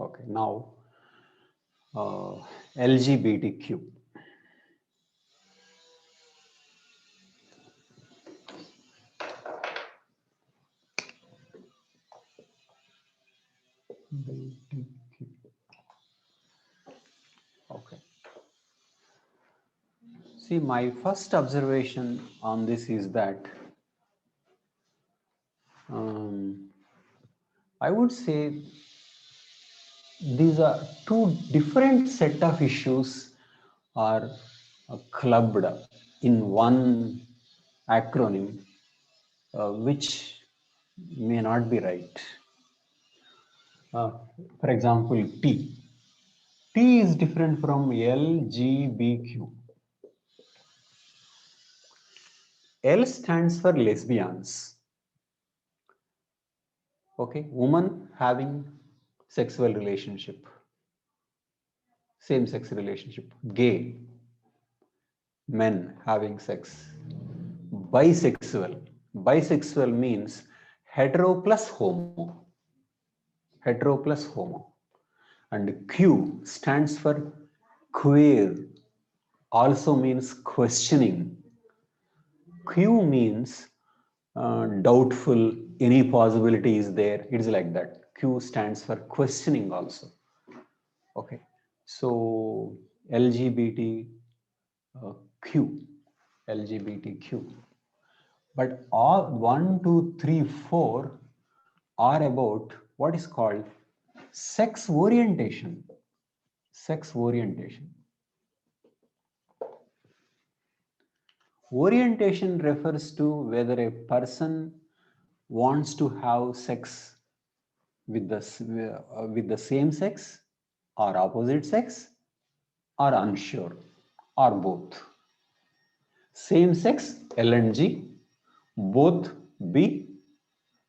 Okay, now LGBTQ. Okay. See, my first observation on this is that I would say these are two different set of issues are clubbed in one acronym, which may not be right. For example, T. T is different from LGBQ. L stands for lesbians. Okay, woman having sexual relationship, same-sex relationship. Gay, men having sex. Bisexual. Bisexual means hetero plus homo. Hetero plus homo. And Q stands for queer, also means questioning. Q means doubtful, any possibility is there. It's like that. Q stands for questioning also. Okay. So LGBTQ, LGBTQ. But all 1, 2, 3, 4 are about what is called sex orientation. Sex orientation. Orientation refers to whether a person wants to have sex with the same sex or opposite sex or unsure or both. Same sex L and G, both B,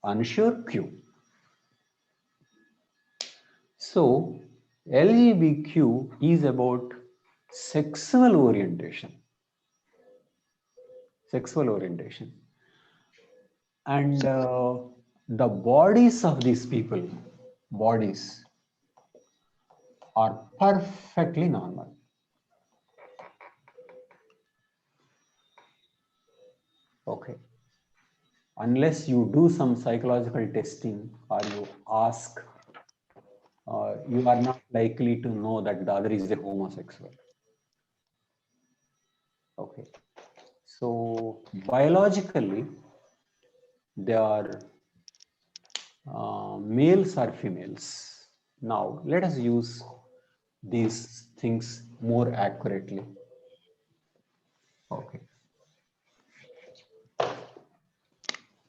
unsure Q. So LGBTQ is about sexual orientation. Sexual orientation. And the bodies of these people, bodies, are perfectly normal. Okay. Unless you do some psychological testing or you ask, you are not likely to know that the other is a homosexual. Okay. So biologically, they are males or females. Now, let us use these things more accurately. Okay.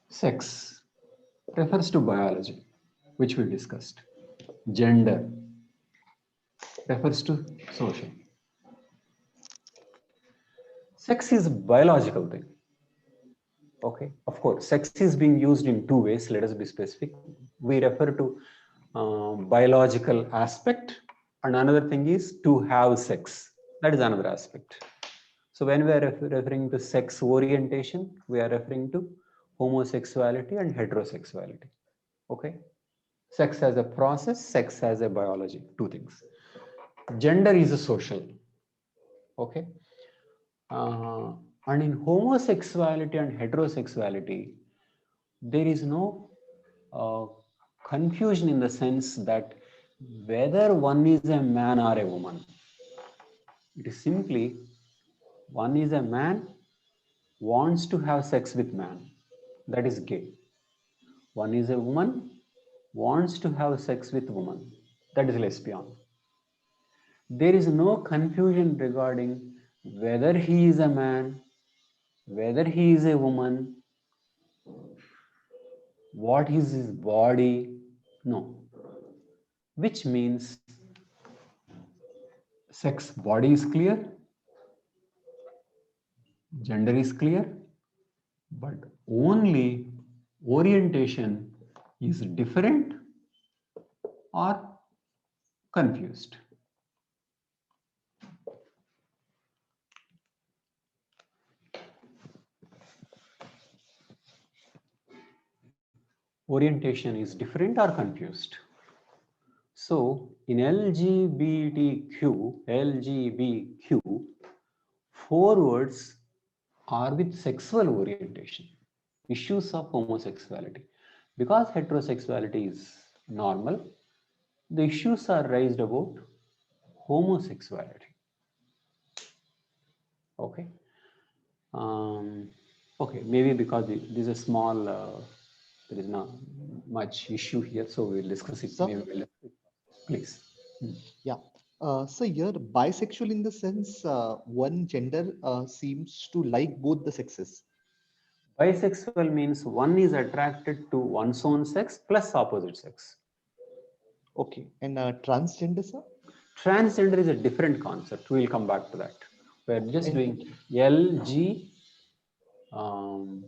Sex refers to biology, which we discussed. Gender refers to social. Sex is a biological thing. Okay, of course, sex is being used in two ways. Let us be specific. We refer to biological aspect, and another thing is to have sex. That is another aspect. So when we are referring to sex orientation, we are referring to homosexuality and heterosexuality. Okay, sex as a process, sex as a biology, two things. Gender is a social. Okay. And in homosexuality and heterosexuality, there is no confusion in the sense that whether one is a man or a woman. It is simply one is a man wants to have sex with man. That is gay. One is a woman wants to have sex with woman. That is lesbian. There is no confusion regarding whether he is a man, whether he is a woman, what is his body, no. Which means sex body is clear, gender is clear, but only orientation is different or confused. Orientation is different or confused. So in LGBTQ, 4 words are with sexual orientation, issues of homosexuality. Because heterosexuality is normal, the issues are raised about homosexuality. Okay. Okay, maybe because this is a small, there is not much issue here, so we'll discuss it. So, Maybe we'll, please. yeah. So you're bisexual in the sense one gender seems to like both the sexes. Bisexual means one is attracted to one's own sex plus opposite sex. Okay. And transgender, sir? Transgender is a different concept. We'll come back to that. We're Okay. just And doing LG, um,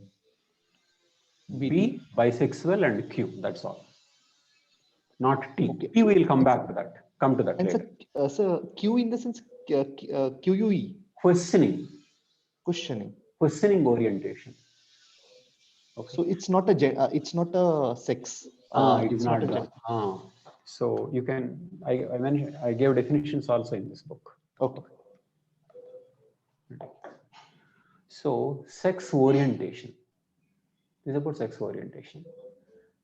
BT. B, bisexual, and Q. That's all. Not T. Okay. T will come And back to that. Come to that and later. so Q in the sense QUE, Questioning. questioning. Questioning orientation. Okay. So it's not a sex. It is It's not not a the. gender. So you can. I mentioned. I gave definitions also in this book. Okay. Okay. So sex orientation. This is about sex orientation.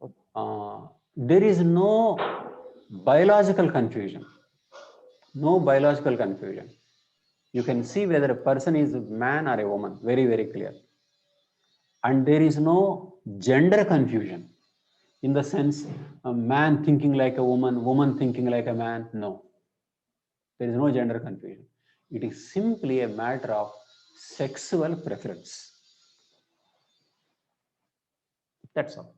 Okay. There is no biological confusion. No biological confusion. You can see whether a person is a man or a woman. Very, very clear. And there is no gender confusion in the sense a man thinking like a woman, woman thinking like a man. No, there is no gender confusion. It is simply a matter of sexual preference. That's all.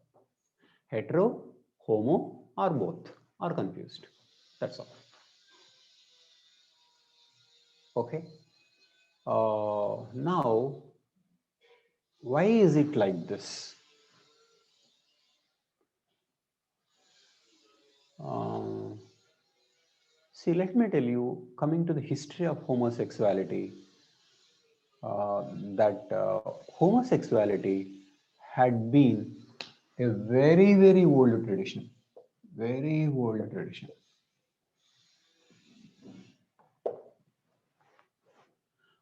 Hetero, homo, or both are confused. That's all. Okay. Now, why is it like this? Uh, See, let me tell you, coming to the history of homosexuality, that homosexuality had been a very, very old tradition. Very old tradition.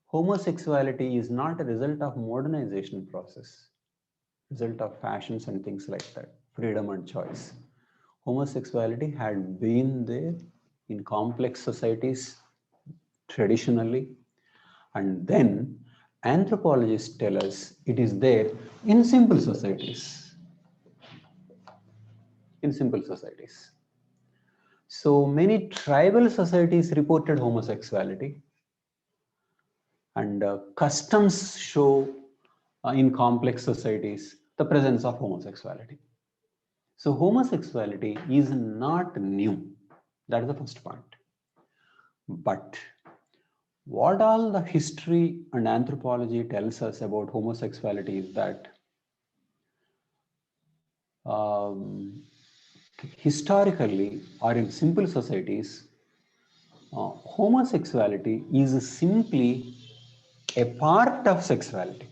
Homosexuality is not a result of modernization process, result of fashions and things like that, freedom and choice. Homosexuality had been there in complex societies traditionally, and then anthropologists tell us it is there in simple societies. In simple societies. So many tribal societies reported homosexuality, and customs show in complex societies the presence of homosexuality. So homosexuality is not new. That is the first point. But what all the history and anthropology tells us about homosexuality is that um, historically or in simple societies, homosexuality is simply a part of sexuality.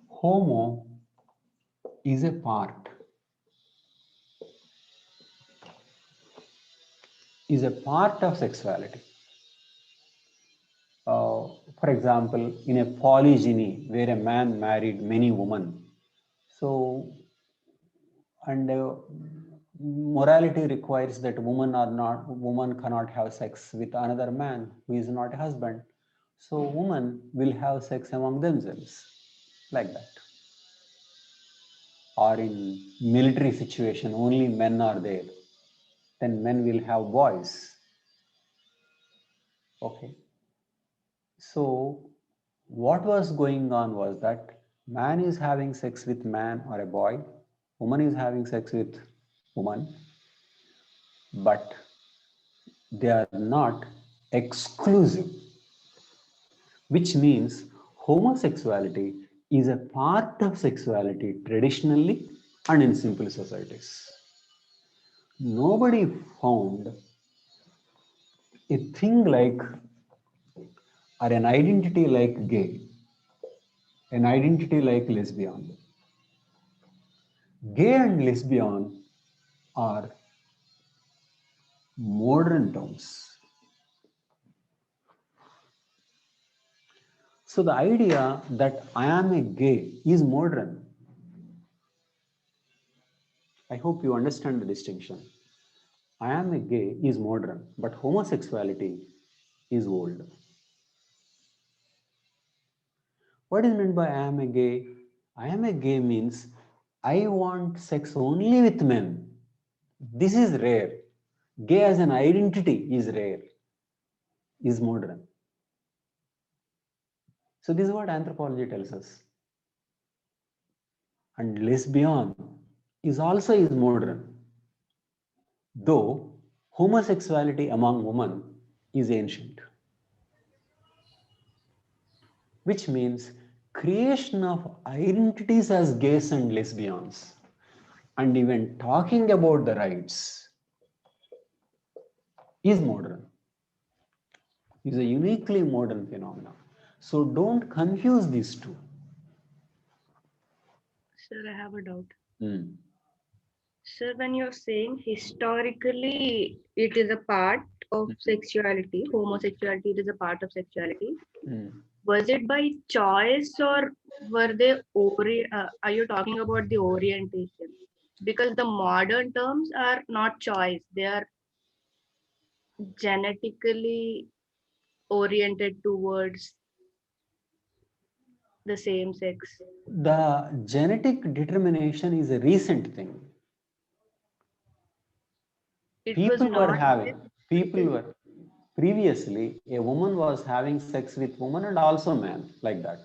Homo is a part, is a part of sexuality. For example, in a polygyny where a man married many women, so and morality requires that woman cannot have sex with another man who is not a husband. So women will have sex among themselves, like that. Or in military situation, only men are there. Then men will have boys. Okay. So what was going on was that man is having sex with man or a boy, woman is having sex with woman, but they are not exclusive, which means homosexuality is a part of sexuality traditionally and in simple societies. Nobody found a thing like or an identity like gay, an identity like lesbian. Gay and lesbian are modern terms. So the idea that I am a gay is modern. I hope you understand the distinction. I am a gay is modern, but homosexuality is old. What is meant by I am a gay? I am a gay means I want sex only with men. This is rare. Gay as an identity is rare, is modern. So this is what anthropology tells us. And lesbian is also is modern, though homosexuality among women is ancient, which means creation of identities as gays and lesbians and even talking about the rights is modern, is a uniquely modern phenomenon. So don't confuse these two. Sir, I have a doubt. Mm. Sir, when you're saying historically it is a part of sexuality, homosexuality is a part of sexuality, Mm. was it by choice or were they are you talking about the orientation? Because the modern terms are not choice, they are genetically oriented towards the same sex. The genetic determination is a recent thing. It was People were not having, people historically. were previously, a woman was having sex with woman and also man, like that.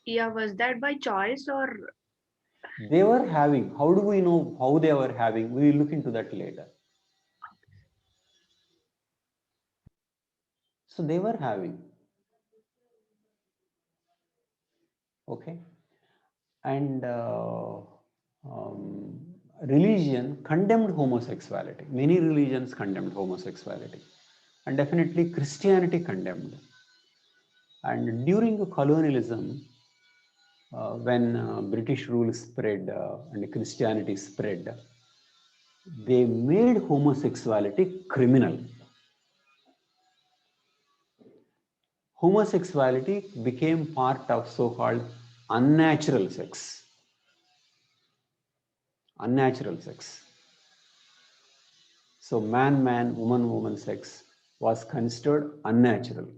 Yeah, was that by choice or They were having, how do we know how they were having? We will look into that later. So they were having, okay. And um, religion condemned homosexuality. Many religions condemned homosexuality. And definitely Christianity condemned. And during colonialism, when British rule spread and Christianity spread, they made homosexuality criminal. Homosexuality became part of so-called unnatural sex. Unnatural sex. So man, woman sex was considered unnatural.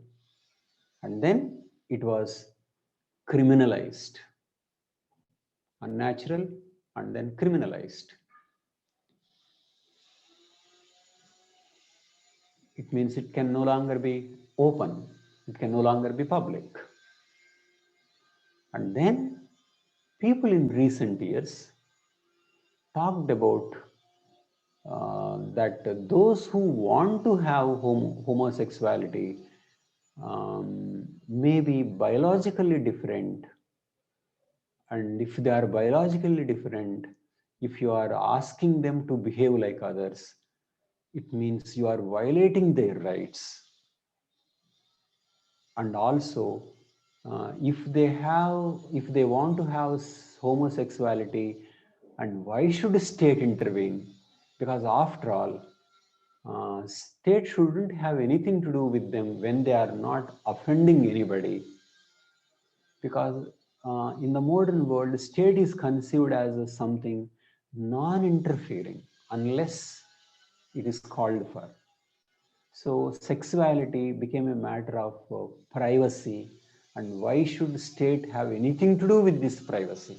And then it was criminalized. Unnatural and then criminalized. It means it can no longer be open. It can no longer be public. And then people in recent years talked about that those who want to have homosexuality may be biologically different. And if they are biologically different, if you are asking them to behave like others, it means you are violating their rights. And also, if they want to have homosexuality, and why should state intervene? Because after all, state shouldn't have anything to do with them when they are not offending anybody. Because in the modern world, state is conceived as something non-interfering unless it is called for. So sexuality became a matter of privacy, and why should state have anything to do with this privacy?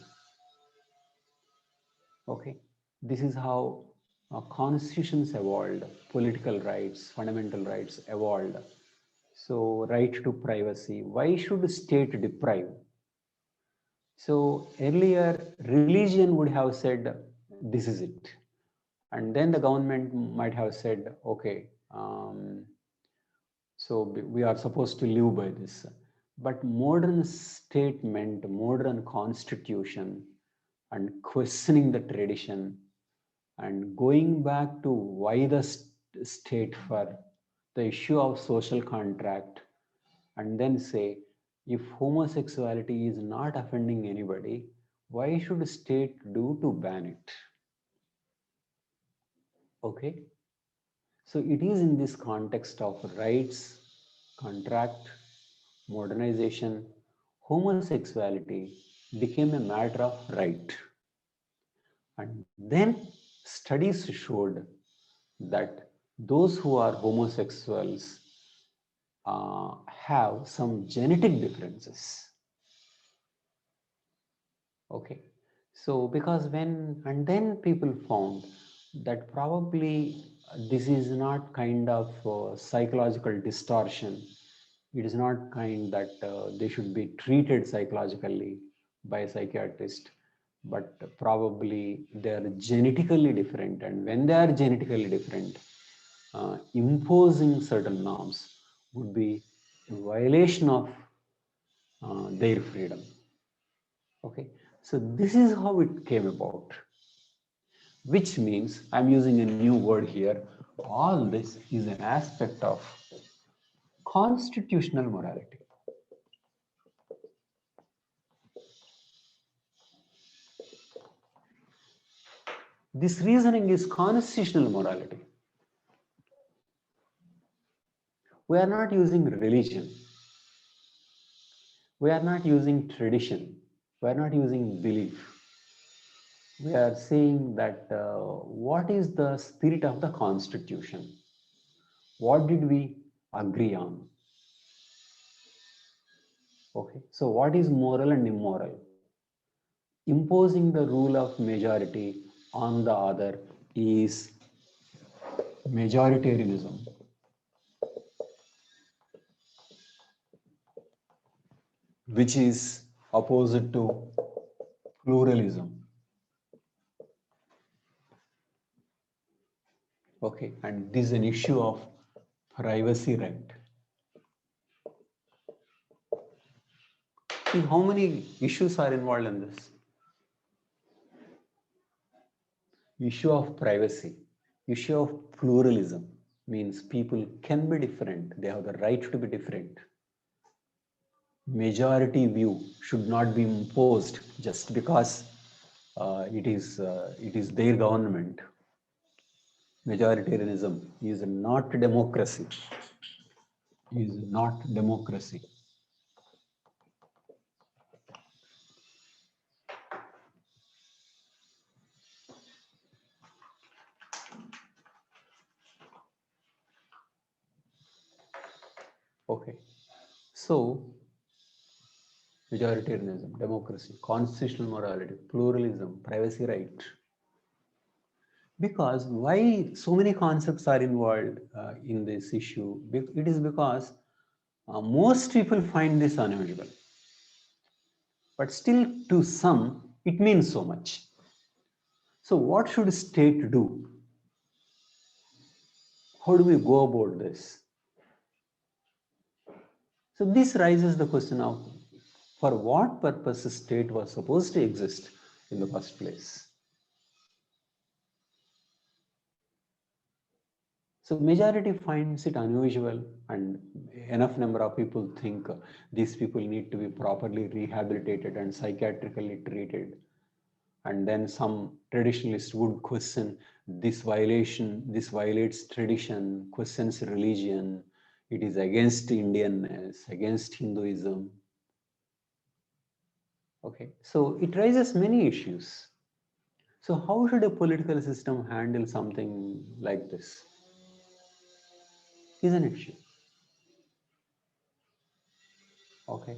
Okay, this is how constitutions evolved, political rights, fundamental rights evolved. So right to privacy, why should state deprive? So earlier religion would have said, this is it. And then the government might have said, okay, so we are supposed to live by this. But modern statement, modern constitution, and questioning the tradition and going back to why the state for the issue of social contract, and then say, if homosexuality is not offending anybody, why should state do to ban it? Okay, so it is in this context of rights, contract, modernization, homosexuality became a matter of right. And then studies showed that those who are homosexuals have some genetic differences. Okay, so because and then people found that probably this is not kind of psychological distortion. It is not kind that they should be treated psychologically by a psychiatrist, but probably they are genetically different. And when they are genetically different, imposing certain norms would be a violation of their freedom. Okay, so this is how it came about, which means I'm using a new word here. All this is an aspect of constitutional morality. This reasoning is constitutional morality. We are not using religion. We are not using tradition. We are not using belief. We are saying that what is the spirit of the Constitution? What did we agree on? Okay, so what is moral and immoral? Imposing the rule of majority on the other is majoritarianism, which is opposite to pluralism. Okay, and this is an issue of privacy right. See how many issues are involved in this? Issue of privacy, issue of pluralism means people can be different, they have the right to be different. Majority view should not be imposed just because it is their government. Majoritarianism is not democracy. Is not democracy. Okay, so majoritarianism, democracy, constitutional morality, pluralism, privacy right. Because why so many concepts are involved in this issue? It is because most people find this unusual, but still to some it means so much. So what should state do? How do we go about this? So this raises the question of for what purpose the state was supposed to exist in the first place. So majority finds it unusual, and enough number of people think these people need to be properly rehabilitated and psychiatrically treated. And then some traditionalists would question this violation, this violates tradition, questions religion, it is against Indianness, against Hinduism. Okay, so it raises many issues. So how should a political system handle something like this? Is an issue. Okay,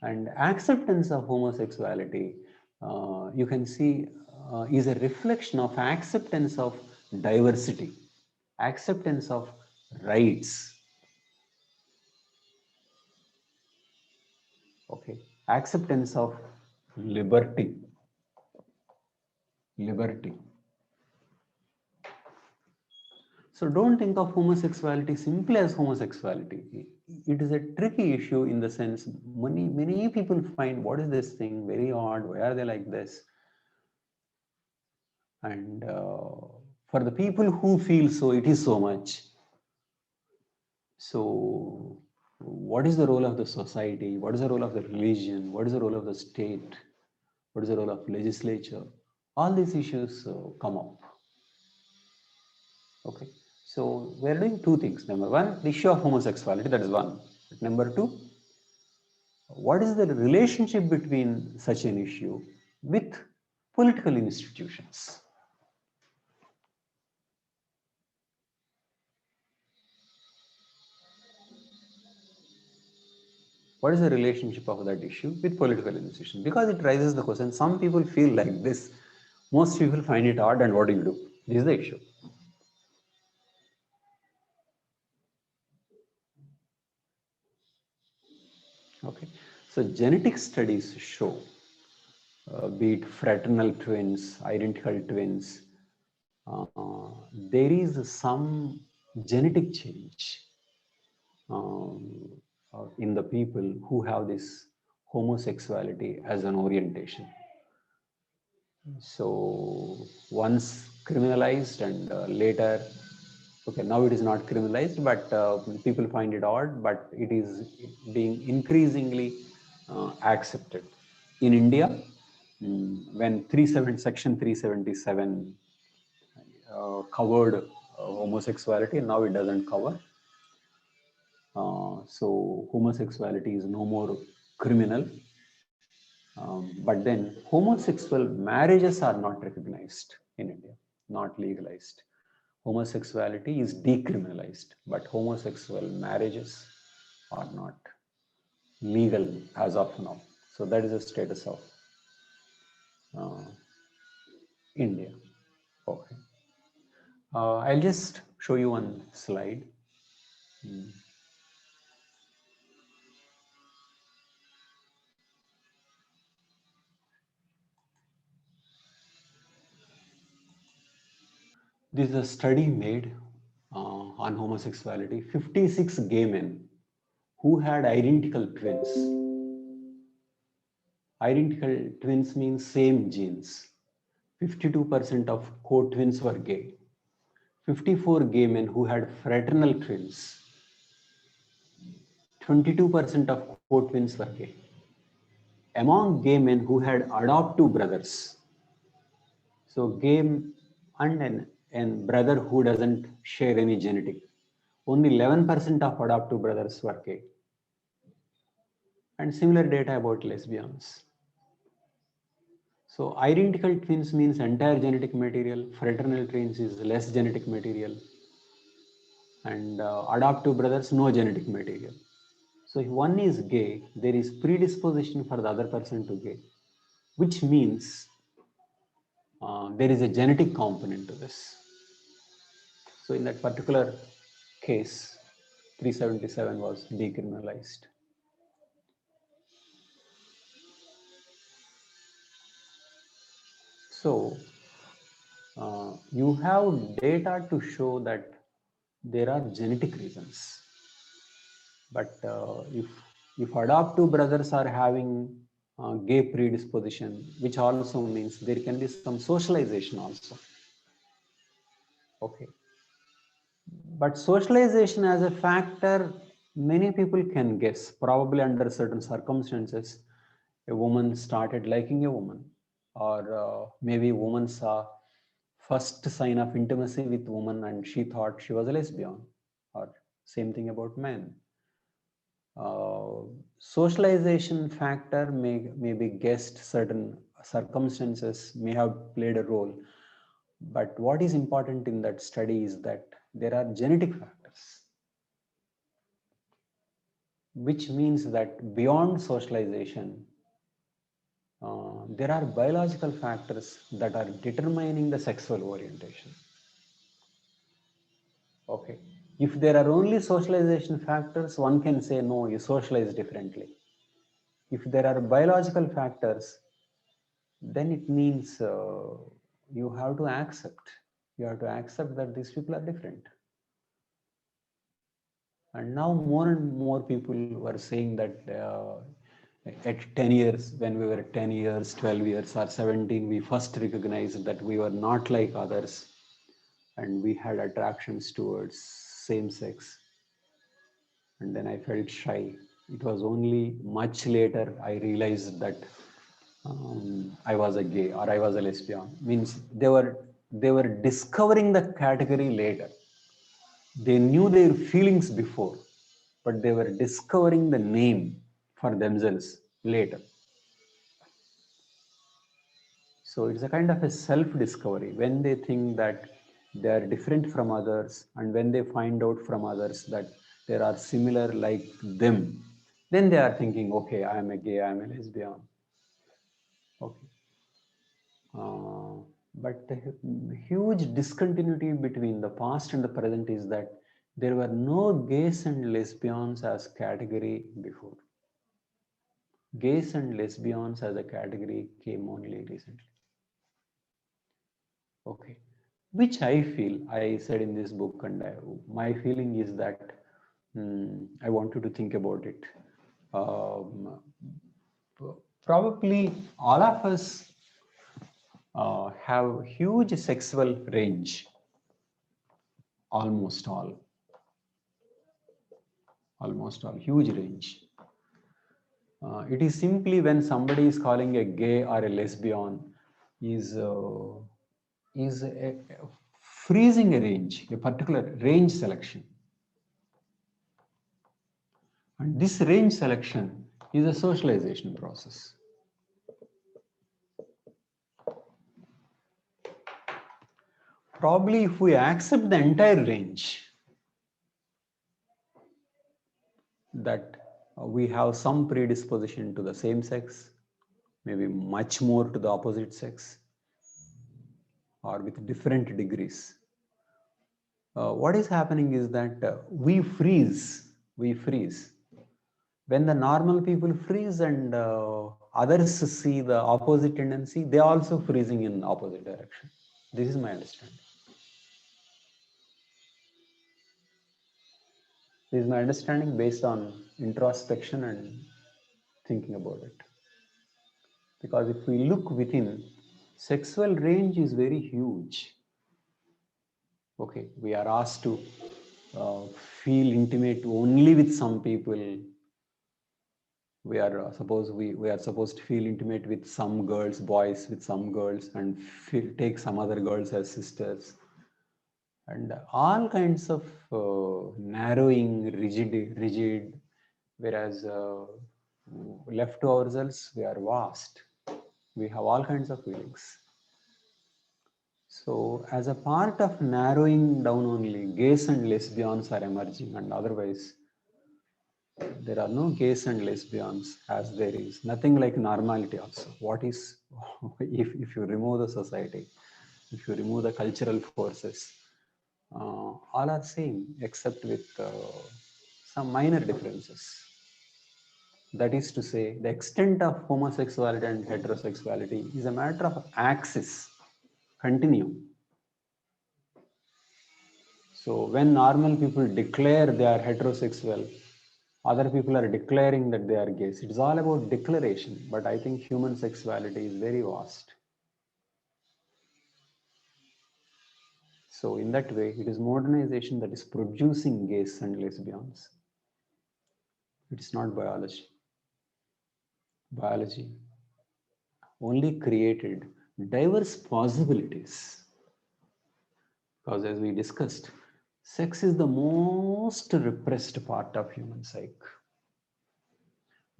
and acceptance of homosexuality, you can see, is a reflection of acceptance of diversity, acceptance of rights. Okay, acceptance of liberty. So don't think of homosexuality simply as homosexuality. It is a tricky issue in the sense many people find what is this thing very odd, why are they like this? And for the people who feel so, it is so much. So what is the role of the society? What is the role of the religion? What is the role of the state? What is the role of legislature? All these issues come up. Okay, so we're doing two things. Number one, the issue of homosexuality, that is one. But number two, what is the relationship between such an issue with political institutions? What is the relationship of that issue with political institutions? Because it raises the question, some people feel like this, most people find it odd, and what do you do? This is the issue. Okay, so genetic studies show, be it fraternal twins, identical twins, there is some genetic change in the people who have this homosexuality as an orientation. So once criminalized and later, okay, now it is not criminalized, but people find it odd, but it is being increasingly accepted. In India, when Section 377 covered homosexuality, now it doesn't cover. So homosexuality is no more criminal. But then homosexual marriages are not recognized in India, not legalized. Homosexuality is decriminalized, but homosexual marriages are not legal as of now. So that is the status of uh, India. Okay. I'll just show you one slide. This is a study made on homosexuality. 56 gay men who had identical twins. Identical twins means same genes. 52% of co-twins were gay. 54 gay men who had fraternal twins. 22% of co-twins were gay. Among gay men who had adoptive brothers, so gay and brother who doesn't share any genetic, only 11% of adoptive brothers were gay. And similar data about lesbians. So identical twins means entire genetic material, fraternal twins is less genetic material, and adoptive brothers, no genetic material. So if one is gay, there is predisposition for the other person to gay, which means there is a genetic component to this. So in that particular case, 377 was decriminalized. So you have data to show that there are genetic reasons. But if adoptive brothers are having gay predisposition, which also means there can be some socialization also. Okay. But socialization as a factor, many people can guess, probably under certain circumstances, a woman started liking a woman, or maybe a woman saw first sign of intimacy with woman and she thought she was a lesbian, or same thing about men. Socialization factor may be guessed, certain circumstances may have played a role, but what is important in that study is that there are genetic factors, which means that beyond socialization, there are biological factors that are determining the sexual orientation. Okay. If there are only socialization factors, one can say, no, you socialize differently. If there are biological factors, then it means you have to accept. You have to accept that these people are different. And now more and more people were saying that at 10 years, when we were 10 years, 12 years or 17, we first recognized that we were not like others and we had attractions towards same sex. And then I felt shy. It was only much later I realized that I was a gay or I was a lesbian. Means they were discovering the category later. They knew their feelings before, but they were discovering the name for themselves later. So it's a kind of a self-discovery when they think that they are different from others, and when they find out from others that there are similar like them, then they are thinking, okay, I am a gay, I am a lesbian. Okay. But the huge discontinuity between the past and the present is that there were no gays and lesbians as category before. Gays and lesbians as a category came only recently. Okay, which I feel, I said in this book, and my feeling is that I want you to think about it. Probably all of us have huge sexual range, almost all, huge range. It is simply when somebody is calling a gay or a lesbian is freezing a range, a particular range selection. And this range selection is a socialization process. Probably if we accept the entire range, that we have some predisposition to the same sex, maybe much more to the opposite sex, or with different degrees. What is happening is that we freeze. When the normal people freeze and others see the opposite tendency, they are also freezing in opposite direction. This is my understanding. This is my understanding based on introspection and thinking about it. Because if we look within, sexual range is very huge. Okay, we are asked to feel intimate only with some people. We are supposed to feel intimate with some girls, boys with some girls, and take some other girls as sisters, and all kinds of narrowing, rigid. Whereas left to ourselves, we are vast. We have all kinds of feelings. So, as a part of narrowing down only, gays and lesbians are emerging, and otherwise, there are no gays and lesbians, as there is nothing like normality also. What is, if you remove the society, if you remove the cultural forces, all are same except with some minor differences. That is to say, the extent of homosexuality and heterosexuality is a matter of axis, continuum. So when normal people declare they are heterosexual, other people are declaring that they are gays. It's all about declaration, but I think human sexuality is very vast. So in that way, it is modernization that is producing gays and lesbians. It is not biology. Biology only created diverse possibilities. Because as we discussed, sex is the most repressed part of human psyche.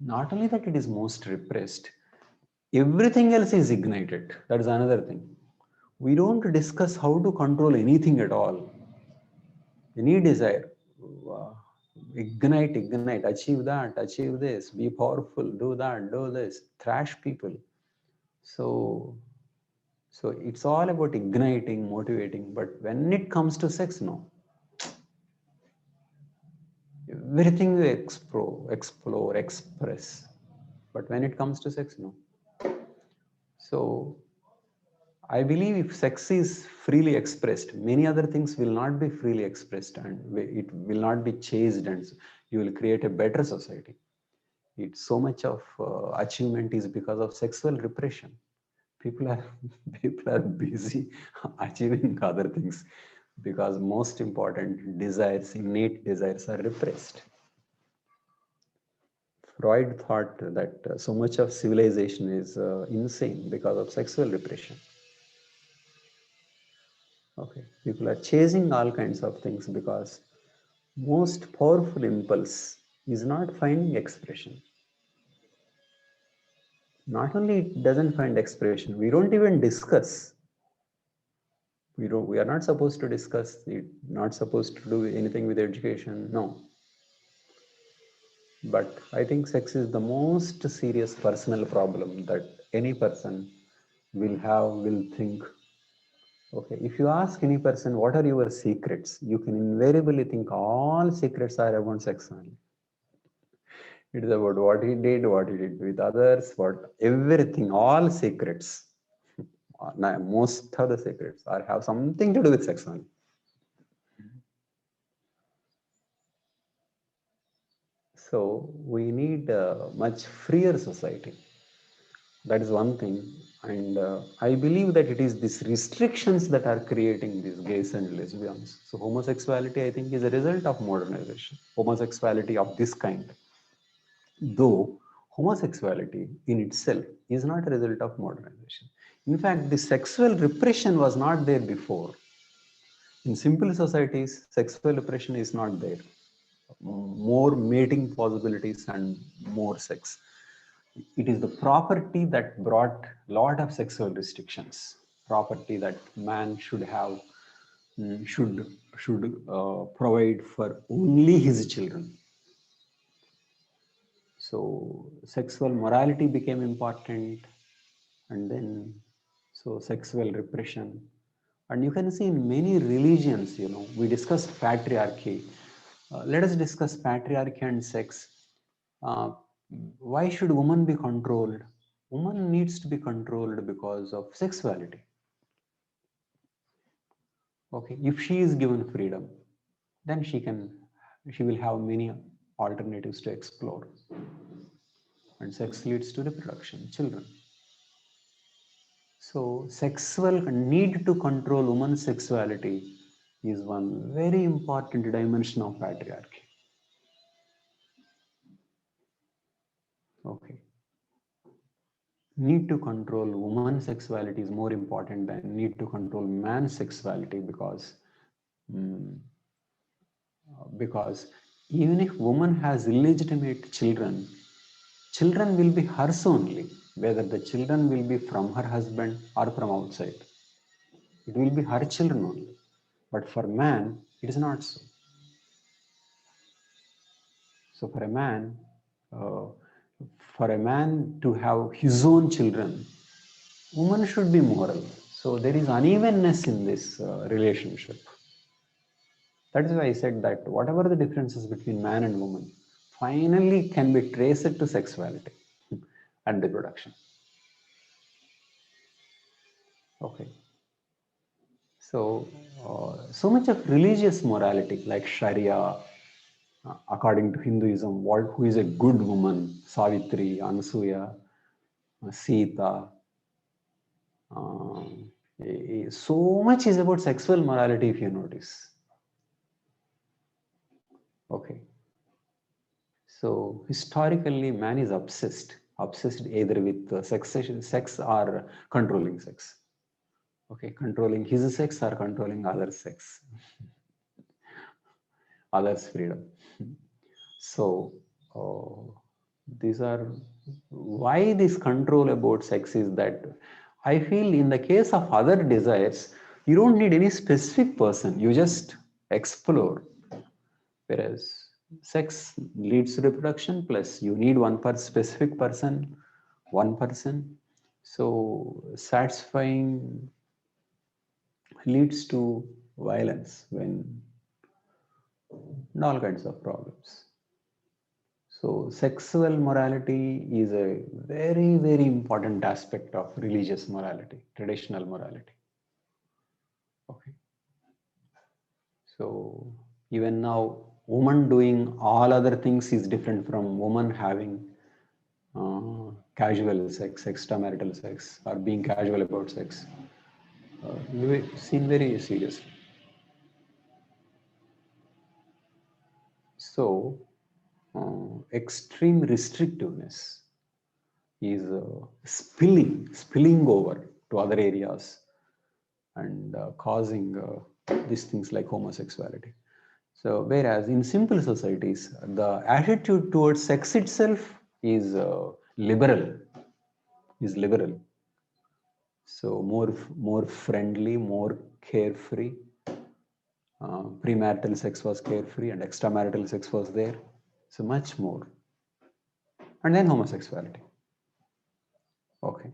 Not only that it is most repressed, everything else is ignited. That is another thing. We don't discuss how to control anything at all. Any desire, ignite, achieve that, achieve this, be powerful, do that, do this, thrash people. So it's all about igniting, motivating. But when it comes to sex, no. Everything we explore, express. But when it comes to sex, no. So I believe if sex is freely expressed, many other things will not be freely expressed, and it will not be chased, and you will create a better society. It's so much of achievement is because of sexual repression. People are busy achieving other things because most important desires, innate desires, are repressed. Freud thought that so much of civilization is insane because of sexual repression. Okay, people are chasing all kinds of things because most powerful impulse is not finding expression. Not only it doesn't find expression, we don't even discuss. We are not supposed to discuss it, not supposed to do anything with education, no. But I think sex is the most serious personal problem that any person will think. Okay, if you ask any person, what are your secrets? You can invariably think all secrets are about sex only. It is about what he did with others, what everything, all secrets. Most of the secrets are have something to do with sex only. So we need a much freer society. That is one thing. And I believe that it is these restrictions that are creating these gays and lesbians. So homosexuality, I think, is a result of modernization. Homosexuality of this kind. Though homosexuality in itself is not a result of modernization. In fact, the sexual repression was not there before. In simple societies, sexual repression is not there. More mating possibilities and more sex. It is the property that brought a lot of sexual restrictions. Property that man should have, should provide for only his children. So sexual morality became important, and then so sexual repression. And you can see in many religions, we discussed patriarchy. Let us discuss patriarchy and sex. Uh, why should woman be controlled? Woman needs to be controlled because of sexuality. Okay, if she is given freedom, then she will have many alternatives to explore. And sex leads to reproduction, children. So sexual need to control woman's sexuality is one very important dimension of patriarchy. Okay. Need to control woman's sexuality is more important than need to control man's sexuality because even if woman has illegitimate children, children will be hers only, whether the children will be from her husband or from outside. It will be her children only. But for man, it is not so. So uh, for a man to have his own children, woman should be moral. So there is unevenness in this relationship. That is why I said that whatever the differences between man and woman finally can be traced to sexuality and reproduction. Okay. So, so much of religious morality like Sharia, according to Hinduism, who is a good woman, Savitri, Anasuya, Sita, so much is about sexual morality if you notice. Okay. So historically, man is obsessed either with sex or controlling sex. Okay, controlling his sex or controlling others' sex, others' freedom. So these are why this control about sex is that I feel in the case of other desires, you don't need any specific person. You just explore. Whereas sex leads to reproduction, plus you need specific person, one person. So satisfying leads to violence and all kinds of problems. So sexual morality is a very, very important aspect of religious morality, traditional morality. Okay. So even now, woman doing all other things is different from woman having casual sex, extramarital sex, or being casual about sex. Seen very seriously. So extreme restrictiveness is spilling over to other areas and causing these things like homosexuality. So whereas in simple societies, the attitude towards sex itself is liberal, is liberal. So more friendly, more carefree. Premarital sex was carefree and extramarital sex was there. So much more. And then homosexuality. Okay.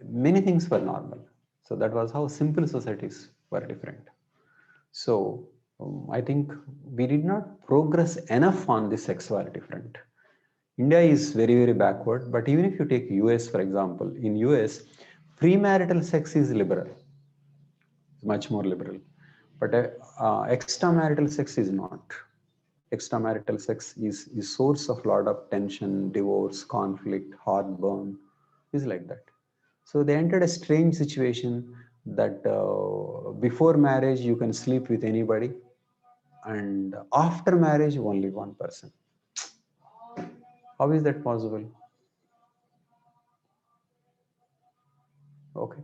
Many things were normal. So that was how simple societies were different. So I think we did not progress enough on the sexuality front. India is very, very backward. But even if you take US, for example, in US, premarital sex is liberal, much more liberal. But extramarital sex is not. Extramarital sex is source of lot of tension, divorce, conflict, heartburn, is like that. So they entered a strange situation that before marriage you can sleep with anybody, and after marriage only one person. How is that possible? Okay.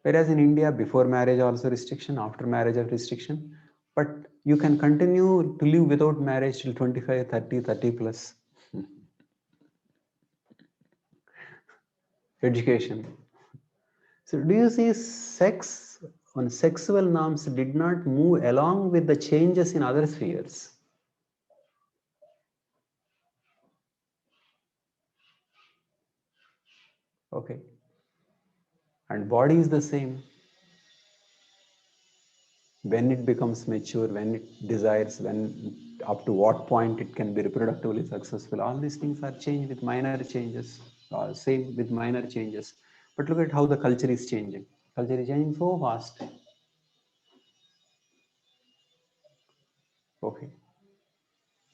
Whereas in India, before marriage also restriction, after marriage of restriction, but you can continue to live without marriage till 25, 30, 30 plus. Education. So do you see sex on sexual norms did not move along with the changes in other spheres? Okay. And body is the same. When it becomes mature, when it desires, when up to what point it can be reproductively successful, all these things are changed with minor changes, same with minor changes. But look at how the culture is changing. Culture is changing so fast. Okay.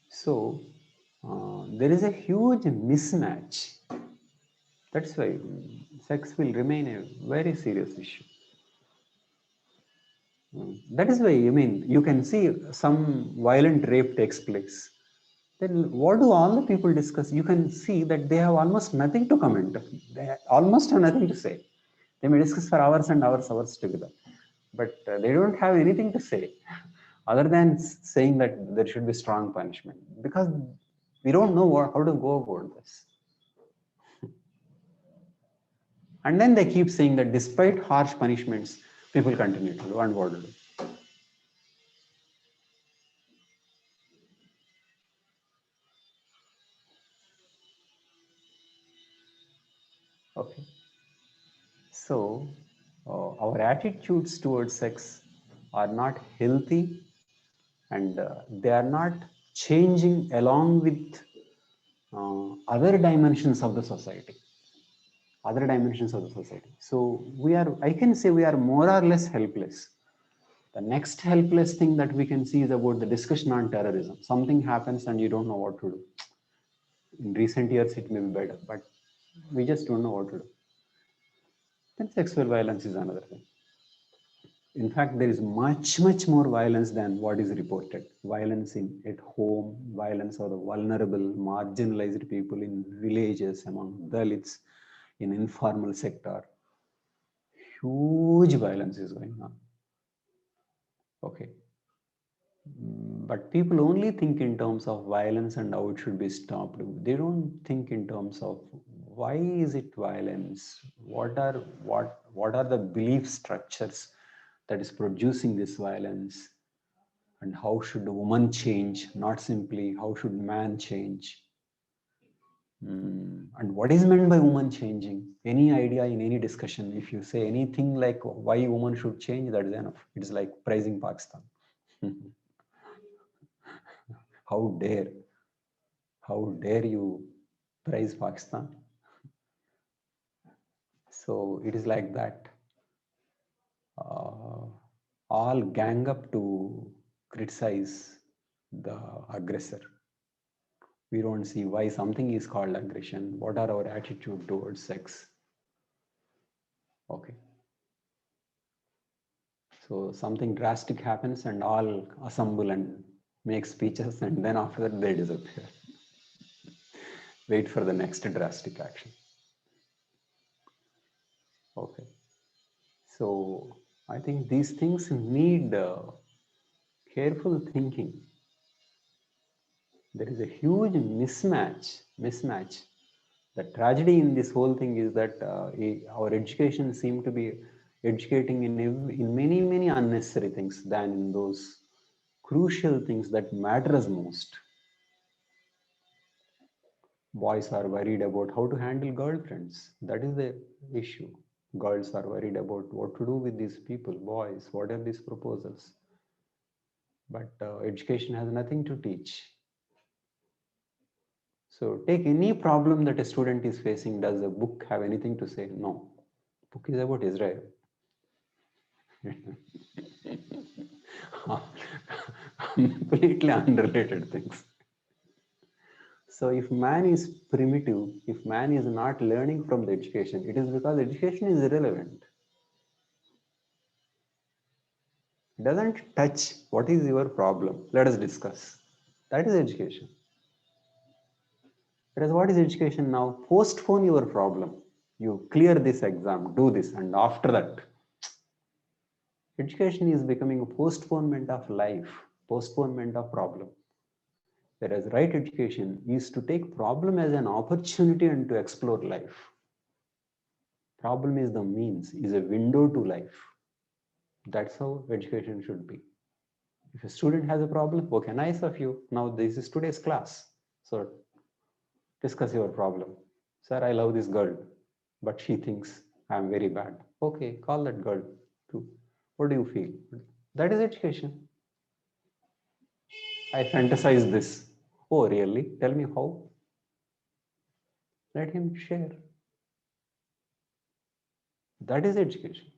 So there is a huge mismatch. That's why sex will remain a very serious issue. That is why, I mean, you can see some violent rape takes place. Then what do all the people discuss? You can see that they have almost nothing to comment. They almost have nothing to say. They may discuss for hours and hours, hours together. But they don't have anything to say other than saying that there should be strong punishment. Because we don't know how to go about this. And then they keep saying that despite harsh punishments, people continue to do and what to do. Okay. So our attitudes towards sex are not healthy, and they are not changing along with other dimensions of the society. Other dimensions of the society. So I can say we are more or less helpless. The next helpless thing that we can see is about the discussion on terrorism. Something happens and you don't know what to do. In recent years, it may be better, but we just don't know what to do. Then sexual violence is another thing. In fact, there is much, much more violence than what is reported. Violence at home, violence of the vulnerable, marginalized people in villages, among Dalits, in informal sector. Huge violence is going on. Okay. But people only think in terms of violence and how it should be stopped. They don't think in terms of why is it violence? What are the belief structures that is producing this violence? And how should a woman change? Not simply how should man change? And what is meant by woman changing? Any idea in any discussion, if you say anything like why woman should change, that is enough. It is like praising Pakistan. How dare? How dare you praise Pakistan? So it is like that. All gang up to criticize the aggressor. We don't see why something is called aggression. What are our attitude towards sex? Okay. So something drastic happens and all assemble and make speeches, and then after that they disappear. Wait for the next drastic action. Okay. So I think these things need careful thinking, there is a huge mismatch. The tragedy in this whole thing is that our education seem to be educating in many unnecessary things than in those crucial things that matters most. Boys are worried about how to handle girlfriends. That is the issue. Girls are worried about what to do with these people. Boys, what are these proposals? But education has nothing to teach. So take any problem that a student is facing. Does a book have anything to say? No. Book is about Israel. Completely unrelated things. So if man is primitive, if man is not learning from the education, it is because education is irrelevant. It doesn't touch what is your problem. Let us discuss. That is education. Whereas what is education now? Postpone your problem. You clear this exam, do this, and after that, education is becoming a postponement of life, postponement of problem. Whereas right education is to take problem as an opportunity and to explore life. Problem is the means, is a window to life. That's how education should be. If a student has a problem, okay, nice of you. Now this is today's class. So discuss your problem. Sir, I love this girl, but she thinks I'm very bad. Okay, call that girl too. What do you feel? That is education. I fantasize this. Oh, really? Tell me how. Let him share. That is education.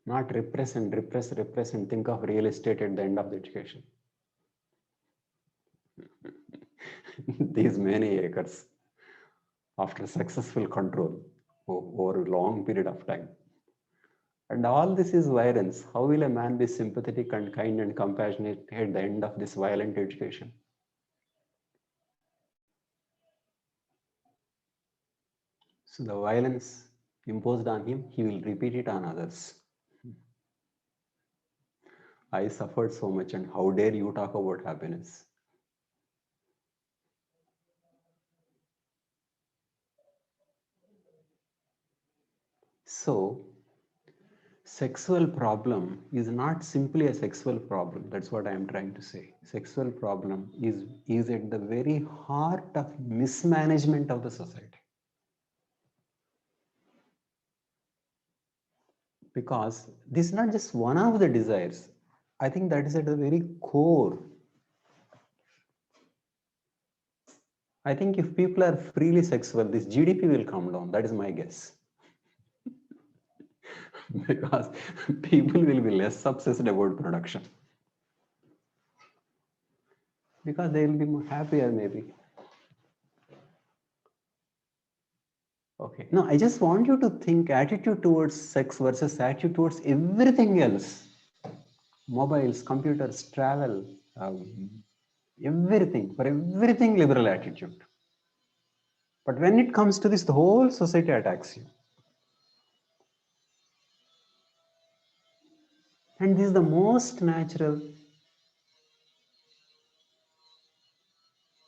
Not repress and think of real estate at the end of the education. These many acres after successful control over a long period of time. And all this is violence. How will a man be sympathetic and kind and compassionate at the end of this violent education? So the violence imposed on him, he will repeat it on others. I suffered so much, and how dare you talk about happiness? So, sexual problem is not simply a sexual problem. That's what I am trying to say. Sexual problem is at the very heart of mismanagement of the society. Because this is not just one of the desires. I think that is at the very core. I think if people are freely sexual, this GDP will come down. That is my guess. Because people will be less obsessed about production. Because they will be more happier, maybe. Okay. No, I just want you to think attitude towards sex versus attitude towards everything else. Mobiles, computers, travel, everything. For everything, liberal attitude. But when it comes to this, the whole society attacks you. And this is the most natural,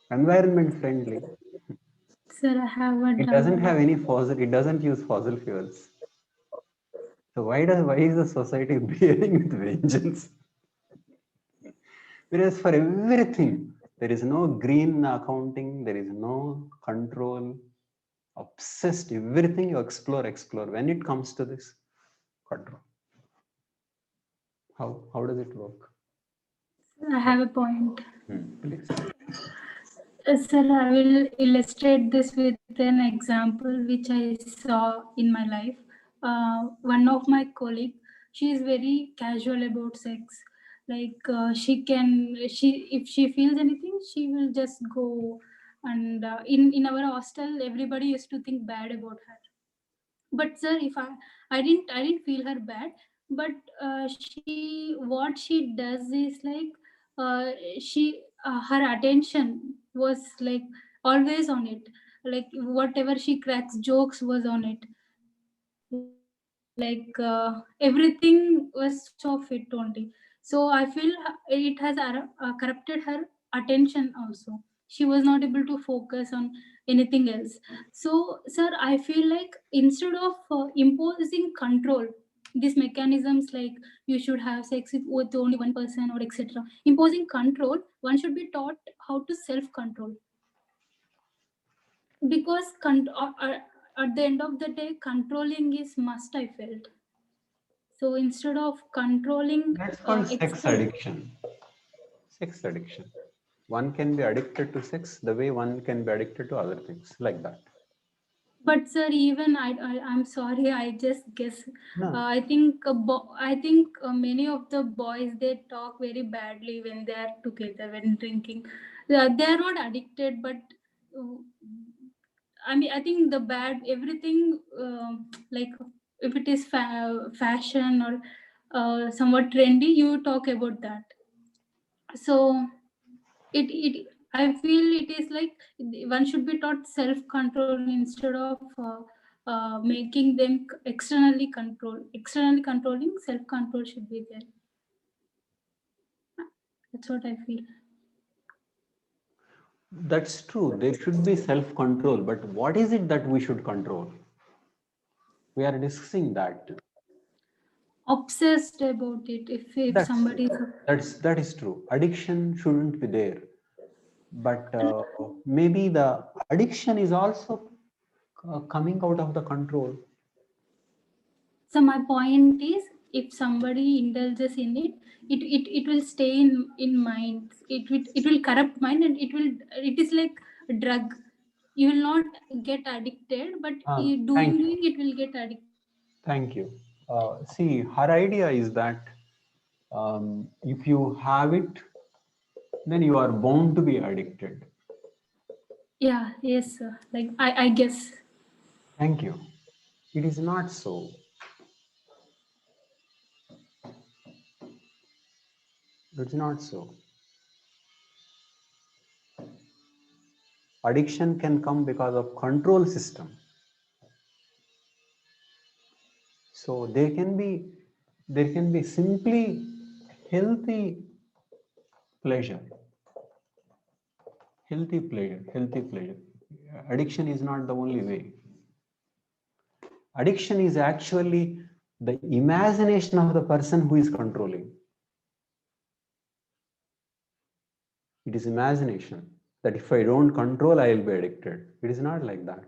environment friendly. Sir, I have a It doesn't have any fossil, it doesn't use fossil fuels. So why is the society behaving with vengeance? Whereas for everything, there is no green accounting, there is no control, obsessed, everything you explore. When it comes to this, control. How does it work? I have a point. Please. Sir, I will illustrate this with an example which I saw in my life. One of my colleague, she is very casual about sex. Like if she feels anything, she will just go. And in our hostel, everybody used to think bad about her. But sir, if I didn't feel her bad, but she what she does is like she her attention was like always on it, like whatever she cracks jokes was on it, like Like everything was so fit only. So I feel it has corrupted her attention also. She was not able to focus on anything else. So sir, I feel like instead of imposing control, these mechanisms like you should have sex with only one person or etc, imposing control, one should be taught how to self control. Because at the end of the day, controlling is must, I felt. So instead of controlling That's called sex external. addiction. Sex addiction. One can be addicted to sex the way one can be addicted to other things, like that. But sir, even I'm sorry, I just guess. No, I think many of the boys, they talk very badly when they are together when drinking. They are not addicted, but uh, I mean, I think the bad everything like if it is fashion or somewhat trendy, you talk about that. So it I feel it is like one should be taught self control instead of making them externally controlling. Self control should be there. That's what I feel. that's true. There should be self-control, but what is it that we should control? We are discussing that. Obsessed about it. If That's somebody is that is true. Addiction shouldn't be there, but maybe the addiction is also coming out of the control. so my point is, if somebody indulges in it, it will stay in mind. It will corrupt mind, and it is like a drug. You will not get addicted, but you Thank you. doing it will get addicted. Thank you. See, her idea is that if you have it, then you are bound to be addicted. Yeah, yes, sir. Like I guess. Thank you. It is not so. It's not so. Addiction can come because of control system. So there can be simply healthy pleasure, healthy pleasure. Addiction is not the only way. Addiction is actually the imagination of the person who is controlling. It is imagination that if I don't control, I will be addicted. It is not like that.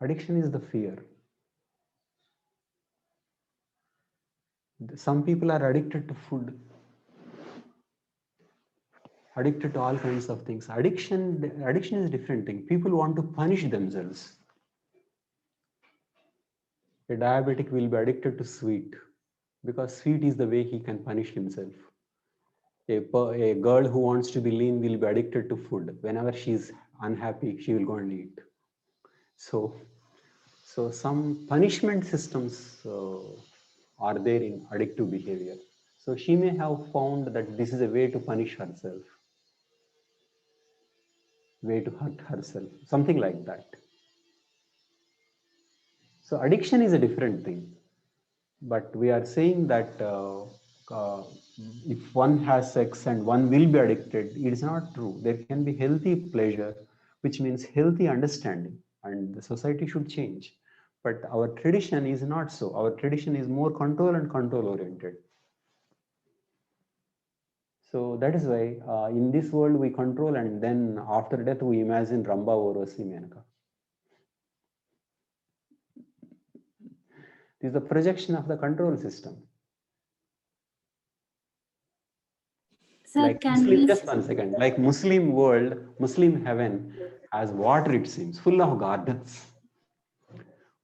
Addiction is the fear. Some people are addicted to food, addicted to all kinds of things. Addiction is a different thing. People want to punish themselves. A diabetic will be addicted to sweet because sweet is the way he can punish himself. A girl who wants to be lean will be addicted to food. Whenever she's unhappy, she will go and eat. So, so some punishment systems are there in addictive behavior. So she may have found that this is a way to punish herself, way to hurt herself, something like that. So addiction is a different thing, but we are saying that uh, if one has sex and one will be addicted, it is not true. There can be healthy pleasure, which means healthy understanding, and the society should change. But our tradition is not so. Our tradition is more control and control oriented. So that is why in this world we control, and then after death we imagine Ramba Orosi Menaka. This is the projection of the control system. Sir, Like can Muslim, we? just 1 second. Like Muslim world, Muslim heaven has water, it seems, full of gardens.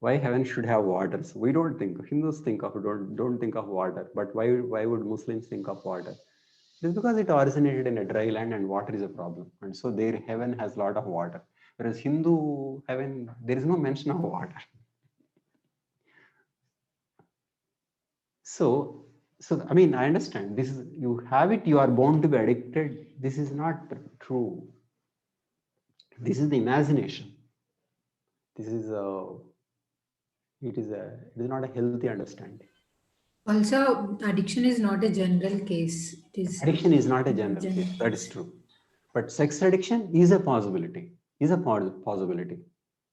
Why heaven should have waters? We don't think. Hindus think of don't think of water, but why would Muslims think of water? It is because it originated in a dry land and water is a problem, and so their heaven has a lot of water. Whereas Hindu heaven, there is no mention of water. So, I mean, I understand this is you have it, you are born to be addicted. This is not true. This is the imagination. This is it is not a healthy understanding. Also, addiction is not a general case. It is Addiction is not a general general case. That is case. true. But sex addiction is a possibility. Is a possibility.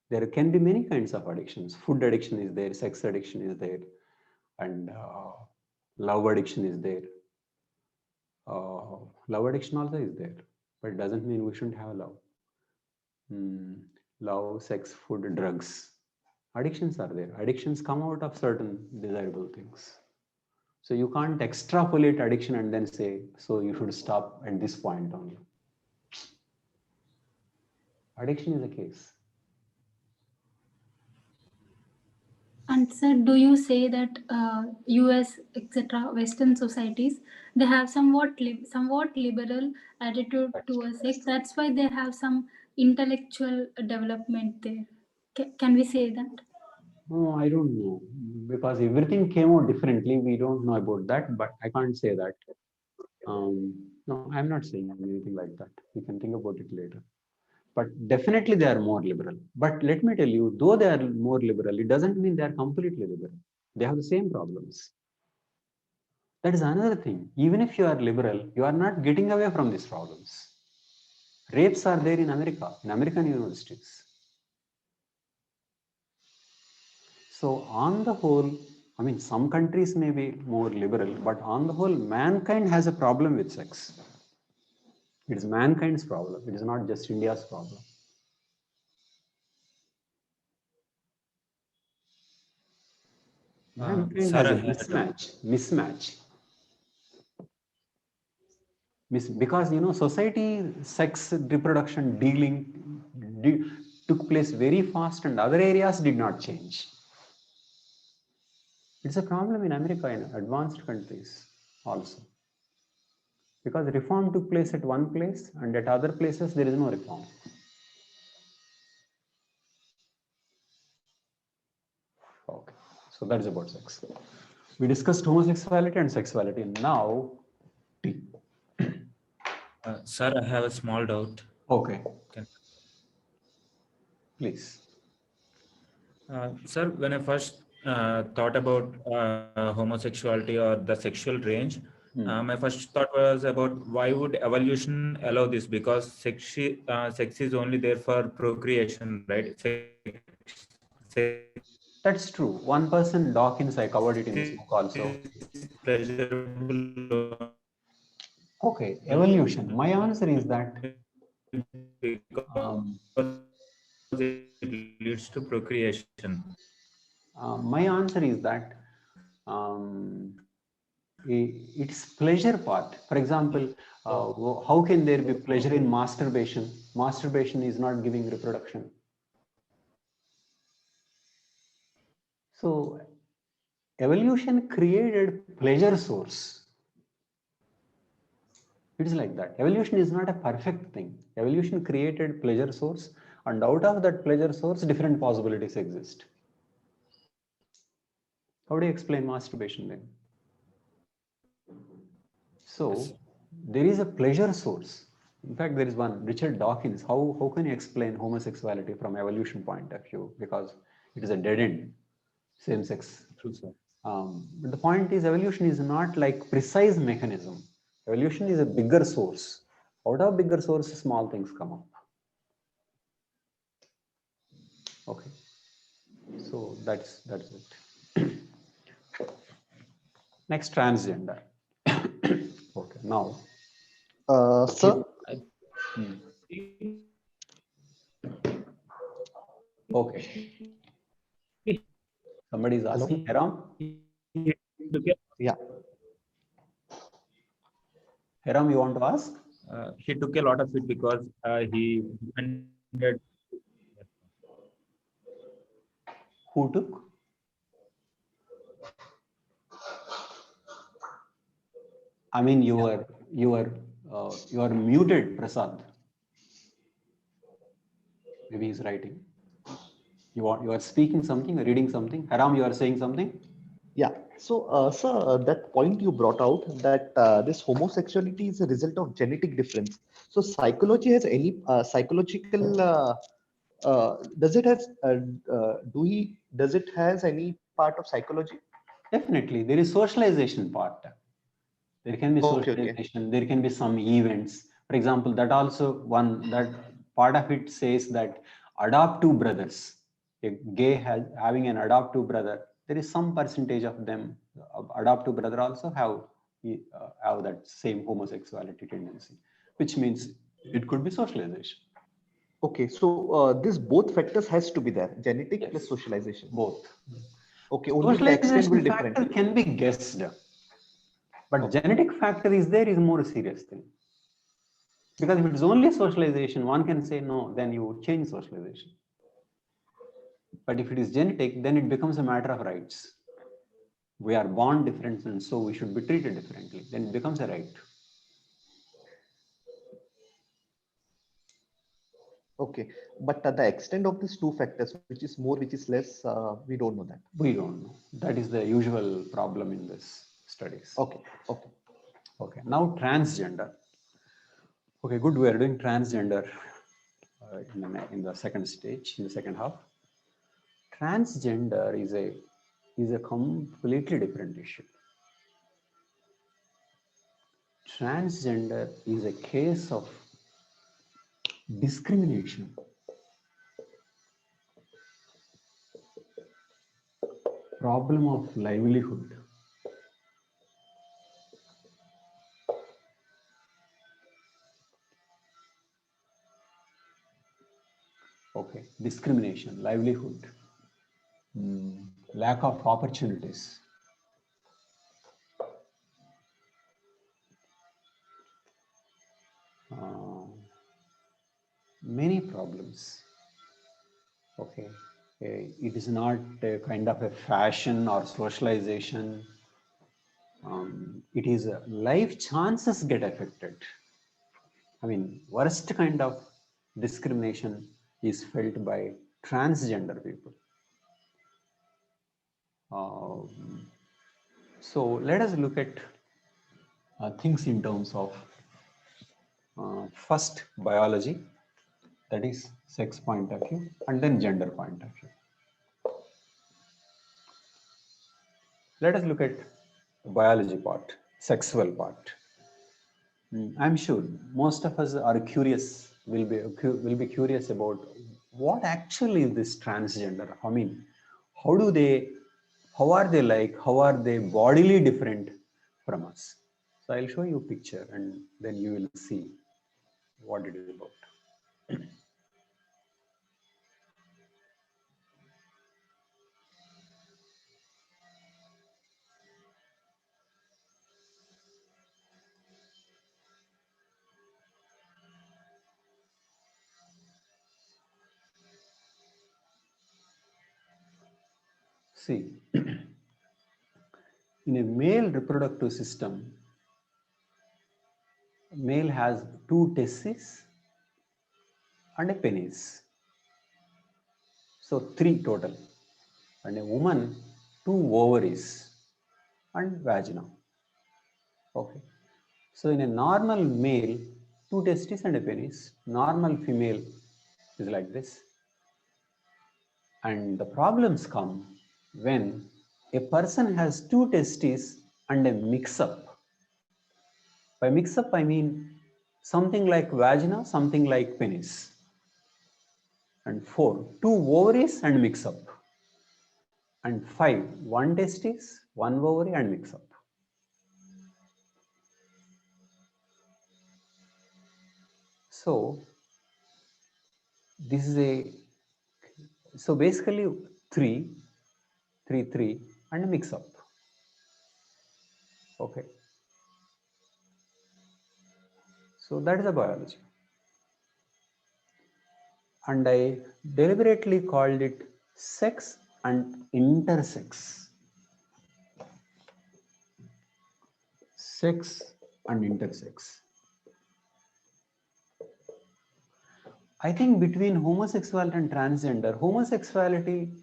There can be many kinds of addictions. Food addiction is there. Sex addiction is there, and love addiction is there. Love addiction also is there, but it doesn't mean we shouldn't have love. Love, sex, food, drugs. Addictions are there. Addictions come out of certain desirable things. So you can't extrapolate addiction and then say, so you should stop at this point only. Addiction is a case. And sir, do you say that US, etc., Western societies, they have somewhat liberal attitude towards sex? That's why they have some intellectual development there. Can we say that? No, I don't know, because everything came out differently. We don't know about that, but I can't say that. No, I'm not saying anything like that. We can think about it later. But definitely they are more liberal. But let me tell you, though they are more liberal, it doesn't mean they are completely liberal. They have the same problems. That is another thing. Even if you are liberal, you are not getting away from these problems. Rapes are there in America, in American universities. So on the whole, I mean, some countries may be more liberal, but on the whole, mankind has a problem with sex. It is mankind's problem. It is not just India's problem. Mankind has a mismatch. Because society, sex, reproduction, dealing took place very fast, and other areas did not change. It's a problem in America, in advanced countries also. Because reform took place at one place, and at other places there is no reform. Okay, so that is about sex. We discussed homosexuality and sexuality. Now, sir, I have a small doubt. Okay. Please. Sir, when I first thought about homosexuality or the sexual range, my first thought was about why would evolution allow this? Because sex is only there for procreation, right? That's true. One person, Dawkins, I covered it in this book also. Pleasurable. Okay, evolution. My answer is that it leads to procreation. my answer is that it's pleasure part. For example, how can there be pleasure in masturbation? Masturbation is not giving reproduction. So evolution created pleasure source. It is like that. Evolution is not a perfect thing. Evolution created pleasure source, and out of that pleasure source, different possibilities exist. How do you explain masturbation then? So there is a pleasure source. In fact, there is one, Richard Dawkins. How can you explain homosexuality from evolution point of view? Because it is a dead end, same sex. True, sir. But the point is, evolution is not like precise mechanism. Evolution is a bigger source. Out of bigger source, small things come up. Okay. So that's it. Next, transgender. Okay, now. Sir? Okay. Somebody is asking, Hiram? Yeah. Hiram, you want to ask? He took a lot of it because he defended. Who took? I mean, you are muted, Prasad. Maybe he's writing. You are speaking something or reading something. Haram, you are saying something? Yeah. So, sir, that point you brought out that this homosexuality is a result of genetic difference. So, psychology has any psychological Does it has does it has any part of psychology? Definitely, there is socialization part. There can be Okay, okay. socialization, there can be some events. For example, that also one, that part of it says that adoptive brothers, a gay having an adoptive brother, there is some percentage of them, adoptive brother also have that same homosexuality tendency, which means it could be socialization. Okay, so this both factors has to be there, genetic plus Yes, socialization. both. Okay, only the extent will Socialization different. factor can be guessed, but Okay. genetic factor is there is more serious thing. Because if it is only socialization, one can say no, then you change socialization. But if it is genetic, then it becomes a matter of rights. We are born different, and so we should be treated differently. Then it becomes a right. Okay, but the extent of these two factors, which is more, which is less, we don't know that. We don't know. That is the usual problem in this studies. Okay, okay. Okay. Now transgender. Okay, good. We are doing transgender in the second stage, in the second half. Transgender is a completely different issue. Transgender is a case of discrimination, problem of livelihood. Okay, discrimination, livelihood, lack of opportunities. Many problems. Okay, it is not a kind of a fashion or socialization. It is life chances get affected. I mean, worst kind of discrimination is felt by transgender people. So let us look at things in terms of first biology, that is sex point of view, and then gender point of view. Let us look at biology part, sexual part. I'm sure most of us are curious, will be curious about what actually is this transgender. I mean, how are they like, how are they bodily different from us? So I'll show you a picture and then you will see what it is about. See, in a male reproductive system, male has two testes and a penis. So three total. And a woman, two ovaries and vagina. Okay. So in a normal male, two testes and a penis. Normal female is like this. And the problems come when a person has two testes and a mix-up. By mix-up, I mean something like vagina, something like penis. And 4, two ovaries and mix-up. And 5, one testis, one ovary and mix-up. So this is so basically 3, 3, 3 and a mix-up. Okay. So that is the biology. And I deliberately called it sex and intersex. Sex and intersex. I think between homosexuality and transgender, homosexuality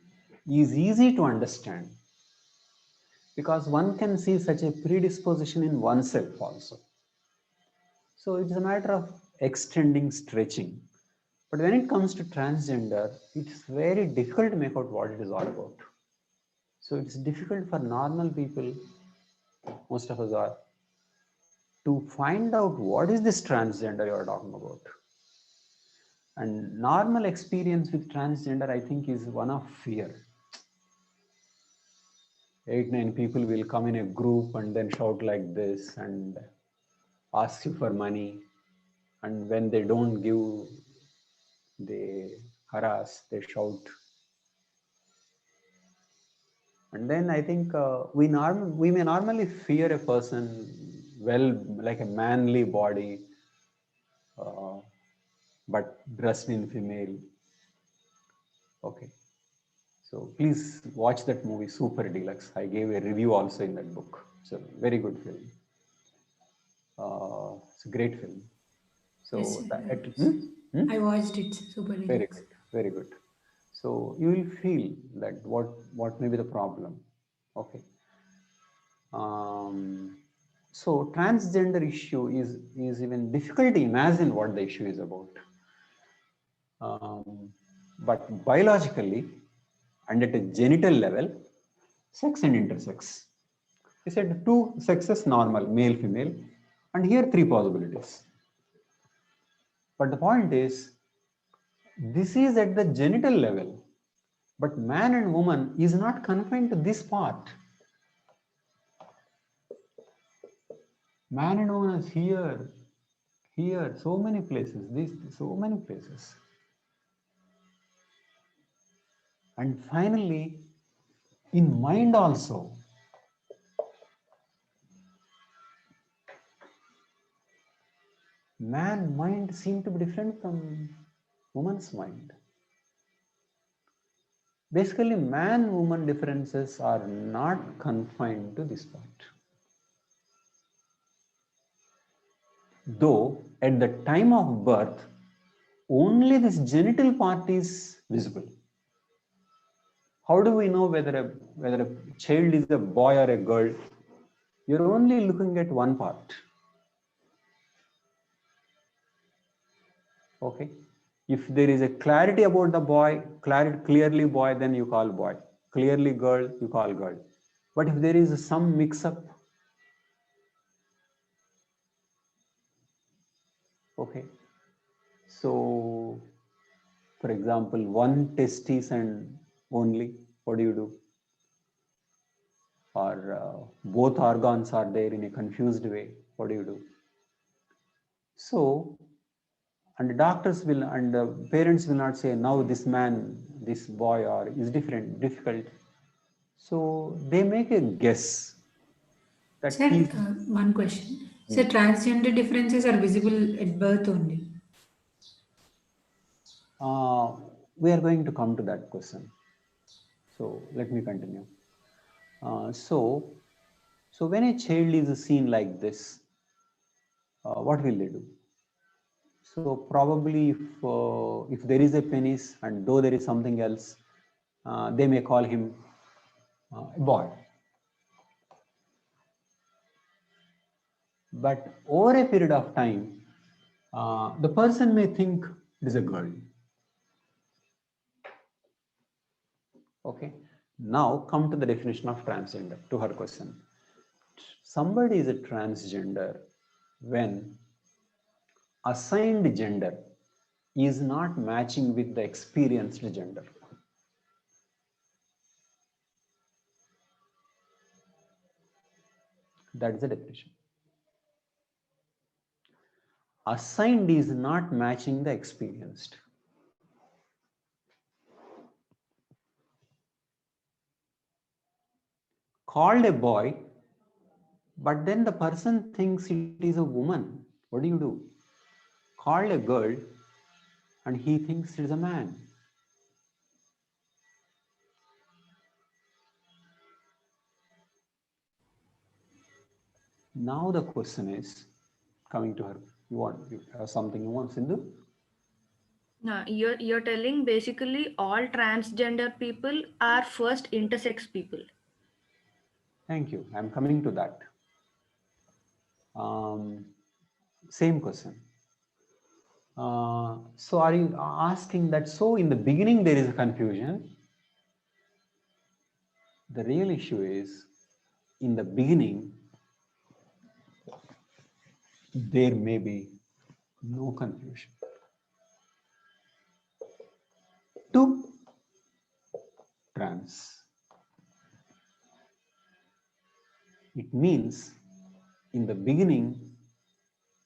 is easy to understand because one can see such a predisposition in oneself also. So it's a matter of extending, stretching. But when it comes to transgender, it's very difficult to make out what it is all about. So it's difficult for normal people, most of us are, to find out what is this transgender you are talking about. And normal experience with transgender, I think, is one of fear. 8-9 people will come in a group and then shout like this and ask you for money. And when they don't give, they harass, they shout. And then I think we may normally fear a person like a manly body, but dressed in female. Okay. So please watch that movie, Super Deluxe. I gave a review also in that book. It's a very good film. It's a great film. So Yes, that, I watched it. Super very deluxe. good, very good. So you will feel that what may be the problem. Okay. So transgender issue is even difficult to imagine what the issue is about. But biologically, and at a genital level, sex and intersex. He said 2 sexes normal, male, female, and here 3 possibilities. But the point is, this is at the genital level, but man and woman is not confined to this part. Man and woman is here, so many places, so many places. And finally, in mind also, man mind seemed to be different from woman's mind. Basically, man-woman differences are not confined to this part. Though at the time of birth, only this genital part is visible. How do we know whether a child is a boy or a girl? You're only looking at one part. Okay. If there is a clarity about the boy, clearly boy, then you call boy. Clearly girl, you call girl. But if there is some mix-up, okay. So, for example, one testis and only, what do you do? Or both organs are there in a confused way, what do you do? So, and the doctors will, and the parents will not say, now this man, this boy or is difficult. So they make a guess that Sir, he's, one question. So transgender differences are visible at birth only. we are going to come to that question. So let me continue. So when a child is seen like this, what will they do? So probably if there is a penis and though there is something else, they may call him a boy. But over a period of time, the person may think it is a girl. Okay. Now come to the definition of transgender, to her question. Somebody is a transgender when assigned gender is not matching with the experienced gender. That is the definition. Assigned is not matching the experienced. Called a boy, but then the person thinks it is a woman. What do you do? Called a girl, and he thinks it is a man. Now the question is coming to her. You have something you want, Sindhu? No, you're telling basically all transgender people are first intersex people. Thank you. I'm coming to that. Same question. So are you asking that, so in the beginning there is a confusion? The real issue is, in the beginning, there may be no confusion. To trans, it means in the beginning,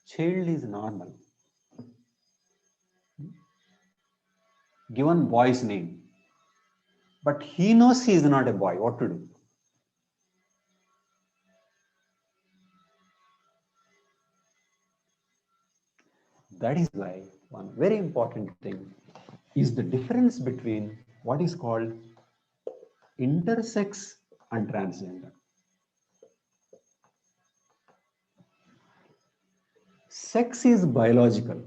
child is normal. Given boy's name, but he knows he is not a boy. What to do? That is why one very important thing is the difference between what is called intersex and transgender. Sex is biological,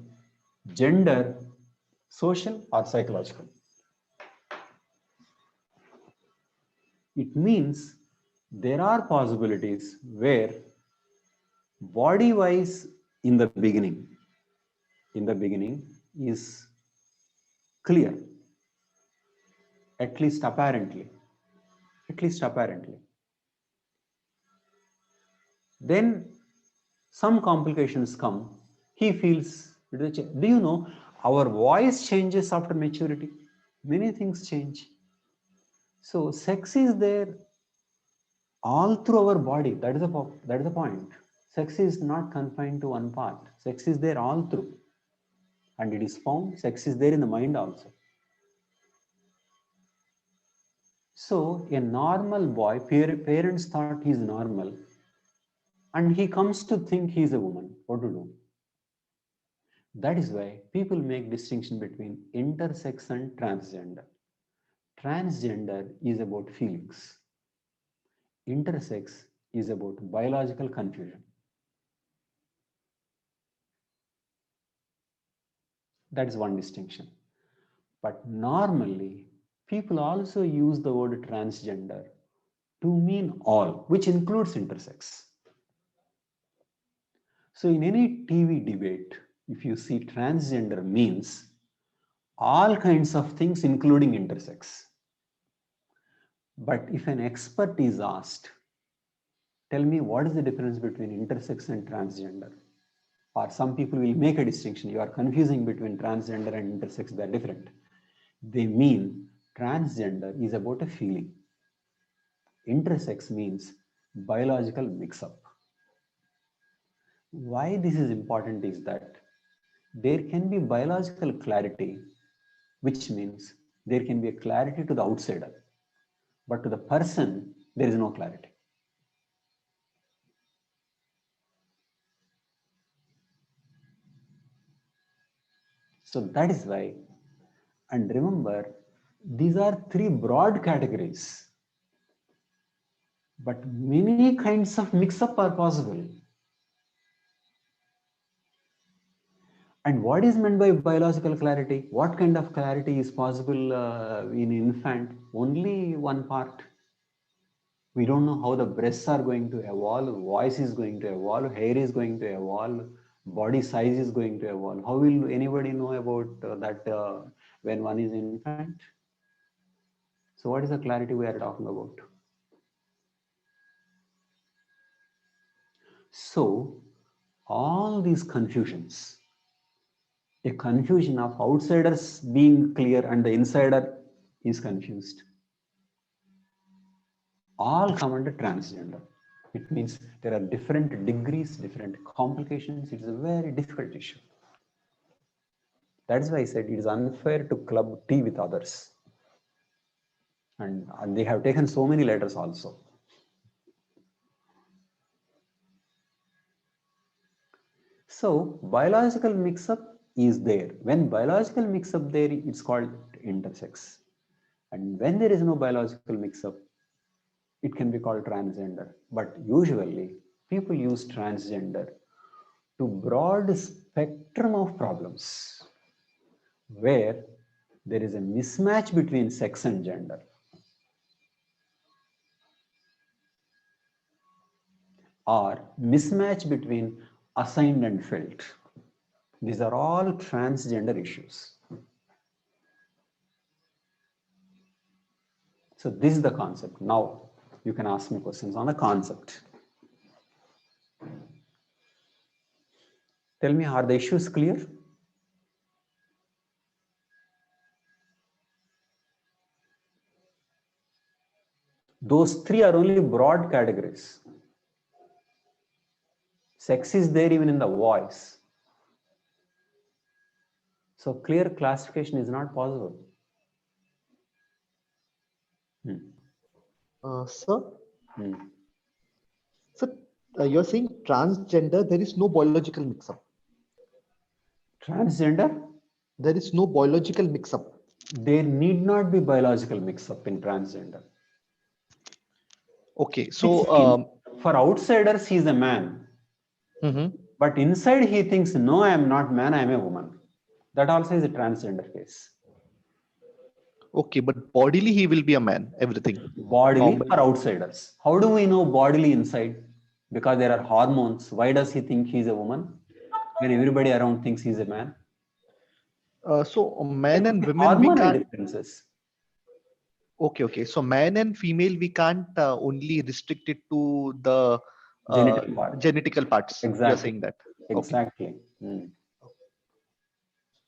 gender, social or psychological. It means there are possibilities where body wise in the beginning is clear, at least apparently. Then some complications come. He feels, do you know, our voice changes after maturity. Many things change. So sex is there all through our body. That is the point. Sex is not confined to one part. Sex is there all through. And it is found, sex is there in the mind also. So a normal boy, parents thought he's normal, and he comes to think he's a woman. What to do? That is why people make distinction between intersex and transgender. Transgender is about feelings. Intersex is about biological confusion. That is one distinction. But normally, people also use the word transgender to mean all, which includes intersex. So in any TV debate, if you see transgender means all kinds of things, including intersex. But if an expert is asked, tell me what is the difference between intersex and transgender? Or some people will make a distinction. You are confusing between transgender and intersex, they are different. They mean transgender is about a feeling. Intersex means biological mix-up. Why this is important is that there can be biological clarity, which means there can be a clarity to the outsider, but to the person, there is no clarity. So that is why, and remember, these are three broad categories, but many kinds of mix-up are possible. And what is meant by biological clarity? What kind of clarity is possible in infant? Only one part. We don't know how the breasts are going to evolve, voice is going to evolve, hair is going to evolve, body size is going to evolve. How will anybody know about that when one is infant? So what is the clarity we are talking about? So all these confusions, a confusion of outsiders being clear and the insider is confused, all come under transgender. It means there are different degrees, different complications. It is a very difficult issue. That's why I said it is unfair to club tea with others. And they have taken so many letters also. So biological mix-up is there. When biological mix-up there, it's called intersex. And when there is no biological mix-up, it can be called transgender. But usually people use transgender to broad spectrum of problems where there is a mismatch between sex and gender, or mismatch between assigned and felt. These are all transgender issues. So this is the concept. Now you can ask me questions on the concept. Tell me, are the issues clear? Those three are only broad categories. Sex is there even in the voice. So clear classification is not possible. Sir, Hmm. sir, you're saying transgender, there is no biological mix-up. Transgender? There is no biological mix-up. There need not be biological mix-up in transgender. Okay, so for outsiders, he's a man. But inside he thinks, no, I am not man, I am a woman. That also is a transgender case. okay, but bodily he will be a man, everything. Bodily for outsiders. How do we know bodily inside? Because there are hormones. Why does he think he's a woman when everybody around thinks he's a man? So men and women, we Hormonal can't. differences. Okay. So man and female, we can't only restrict it to the genetical parts. Exactly. You're saying that. Exactly. Okay.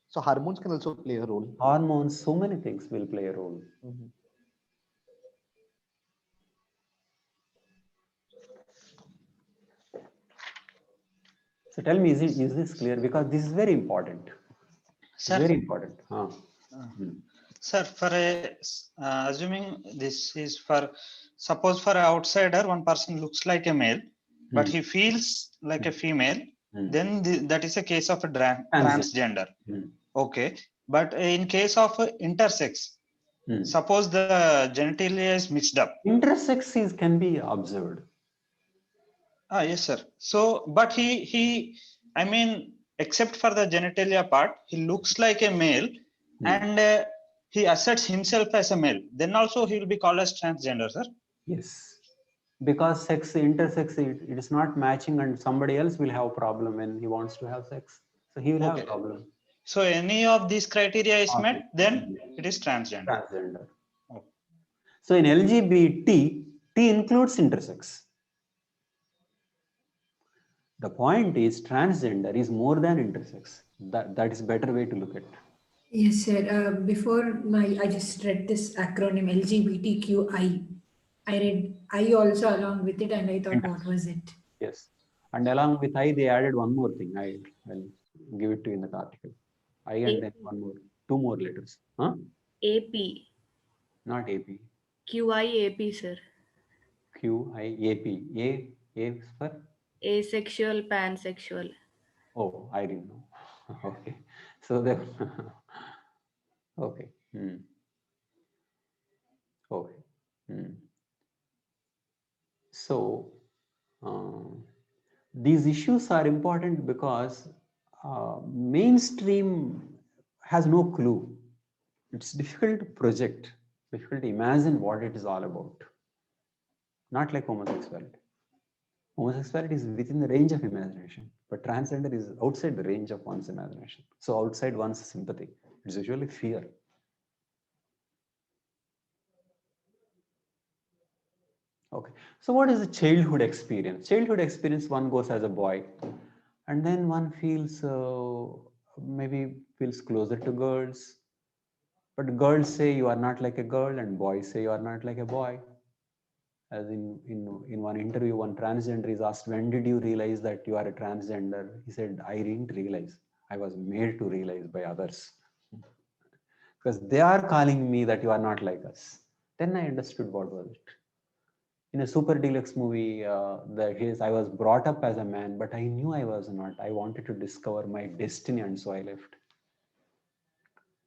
So hormones can also play a role. Hormones, so many things will play a role. So tell me, is this clear? Because this is very important. Sir, very important. Sir, for assuming this is for, suppose for an outsider, one person looks like a male, but he feels like a female, then that is a case of a transgender. Okay. But in case of intersex, suppose the genitalia is mixed up. Intersex can be observed. Yes, sir. So, but I mean, except for the genitalia part, he looks like a male and he asserts himself as a male. Then also he will be called as transgender, sir. Yes. Because intersex, it is not matching and somebody else will have a problem when he wants to have sex. So he will have a problem. So any of these criteria is met, then it is transgender. So in LGBT, T includes intersex. The point is transgender is more than intersex. That is better way to look at it. Yes, sir. I just read this acronym LGBTQI. I read I also along with it, and I thought, what was it? Yes, and along with I, they added one more thing. I'll give it to you in the article. I and then two more letters. Huh? AP. Not AP. QIAP, sir. QIAP. A for? Asexual, pansexual. Oh, I didn't know. Okay. So the okay. Okay. So these issues are important because mainstream has no clue. It's difficult to project, difficult to imagine what it is all about. Not like homosexuality. Homosexuality is within the range of imagination, but transgender is outside the range of one's imagination. So outside one's sympathy. It's usually fear. Okay. So what is the childhood experience? Childhood experience, one goes as a boy, and then one feels maybe feels closer to girls. But girls say you are not like a girl, and boys say you are not like a boy. As in one interview, one transgender is asked, when did you realize that you are a transgender? He said, I didn't realize. I was made to realize by others. Because they are calling me that you are not like us. Then I understood what was it. In a super deluxe movie, I was brought up as a man, but I knew I was not. I wanted to discover my destiny, and so I left.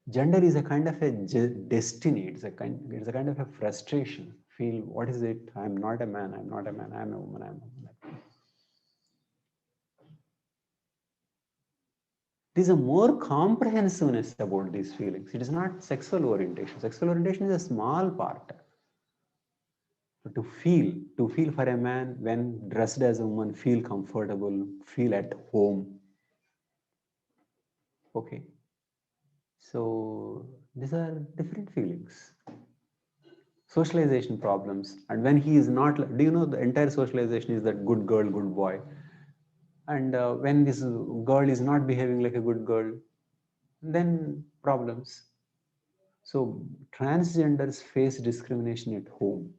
Gender is a kind of a destiny. It's a kind of a frustration. Feel, what is it? I'm not a man. I'm not a man. I'm a woman. I'm a woman. There's a more comprehensiveness about these feelings. It is not sexual orientation. Sexual orientation is a small part. To feel for a man when dressed as a woman, feel comfortable, feel at home. Okay. So these are different feelings. Socialization problems. And when he is not, do you know the entire socialization is that good girl, good boy. And when this girl is not behaving like a good girl, then problems. So transgenders face discrimination at home.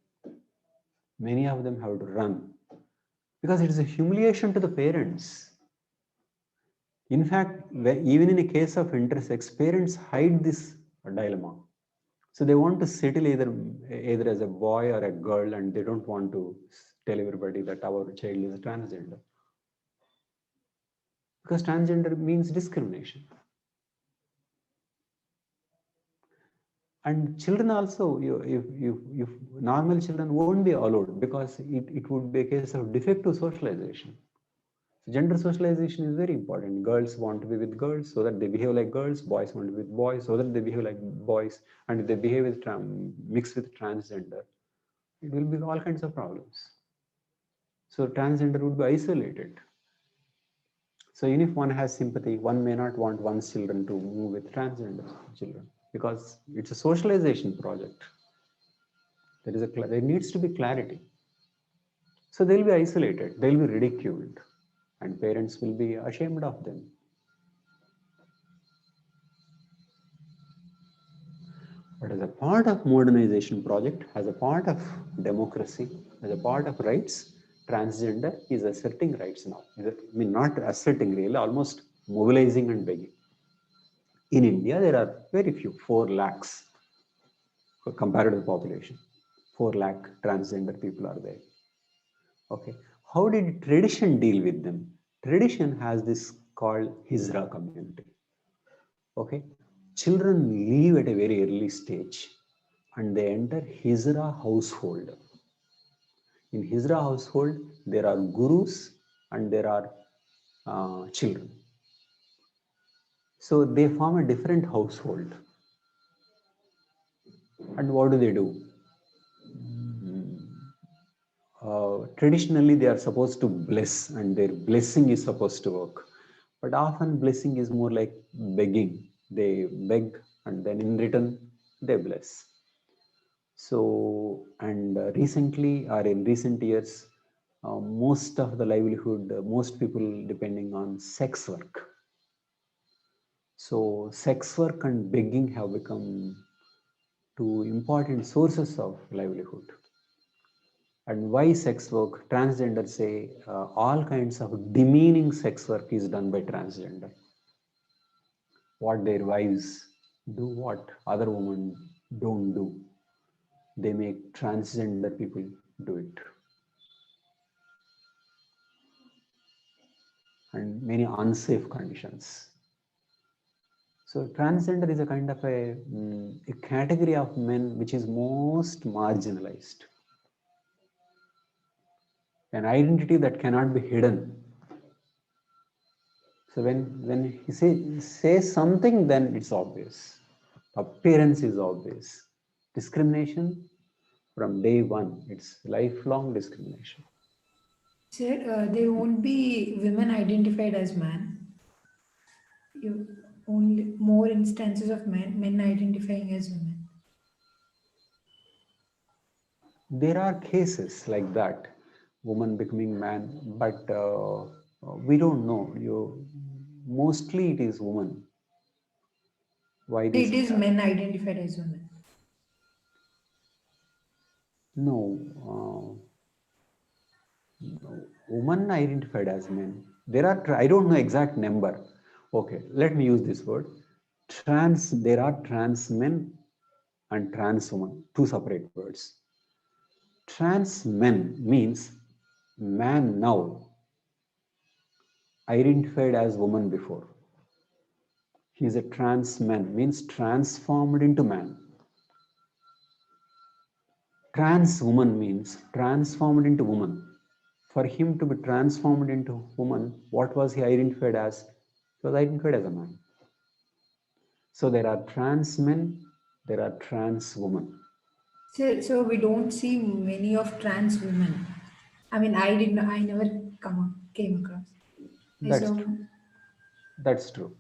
Many of them have to run because it is a humiliation to the parents. In fact, even in a case of intersex, parents hide this dilemma. So they want to settle either as a boy or a girl, and they don't want to tell everybody that our child is a transgender. Because transgender means discrimination. And children also, if normal children won't be allowed because it would be a case of defective socialization. So gender socialization is very important. Girls want to be with girls so that they behave like girls. Boys want to be with boys so that they behave like boys. And if they behave with mixed with transgender, it will be all kinds of problems. So transgender would be isolated. So even if one has sympathy, one may not want one's children to move with transgender children because it's a socialization project. There needs to be clarity. So they'll be isolated, they'll be ridiculed, and parents will be ashamed of them. But as a part of modernization project, as a part of democracy, as a part of rights, transgender is asserting rights now. I mean, not asserting really, almost mobilizing and begging. In India, there are very few, 4 lakhs compared to the population. 4 lakh transgender people are there. Okay. How did tradition deal with them? Tradition has this called hijra community. Okay. Children leave at a very early stage and they enter hijra household. In hijra household, there are gurus and there are children. So they form a different household. And what do? Traditionally, they are supposed to bless and their blessing is supposed to work. But often blessing is more like begging. They beg and then in return, they bless. So, and recently or in recent years, most of the livelihood, most people depending on sex work. So sex work and begging have become two important sources of livelihood. And why sex work? Transgender say all kinds of demeaning sex work is done by transgender. What their wives do, what other women don't do, they make transgender people do it. And many unsafe conditions. So transgender is a kind of a category of men which is most marginalized. An identity that cannot be hidden. So when he says something, then it's obvious. Appearance is obvious. Discrimination from day one. It's lifelong discrimination. Sir, there won't be women identified as man. You only more instances of men identifying as women. There are cases like that, woman becoming man, but we don't know. Mostly it is woman. Why this? It is men identified as women. No, women identified as men. There are, I don't know exact number. Okay, let me use this word. There are trans men and trans women, two separate words. Trans men means man now, identified as woman before. He is a trans man, means transformed into man. Trans woman means transformed into woman. For him to be transformed into woman, what was he identified as? He was identified as a man. So there are trans men, there are trans women. So we don't see many of trans women. I mean, I never came across. That's So true. That's true.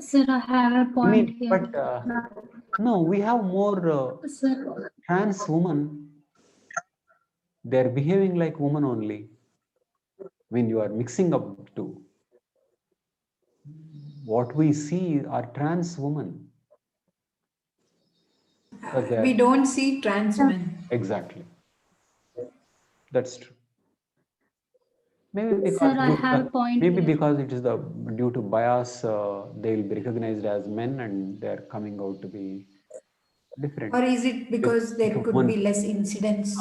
Sir, I have a I point mean, here. but no, we have more Sir, trans women. They're behaving like women only. When you are mixing up two, what we see are trans women. Because they We are don't see trans men. exactly. That's true. Maybe sir, because I due to have a point maybe here. because it is the due to bias, they will be recognized as men and they are coming out to be different. Or is it because there could be Woman, less incidents?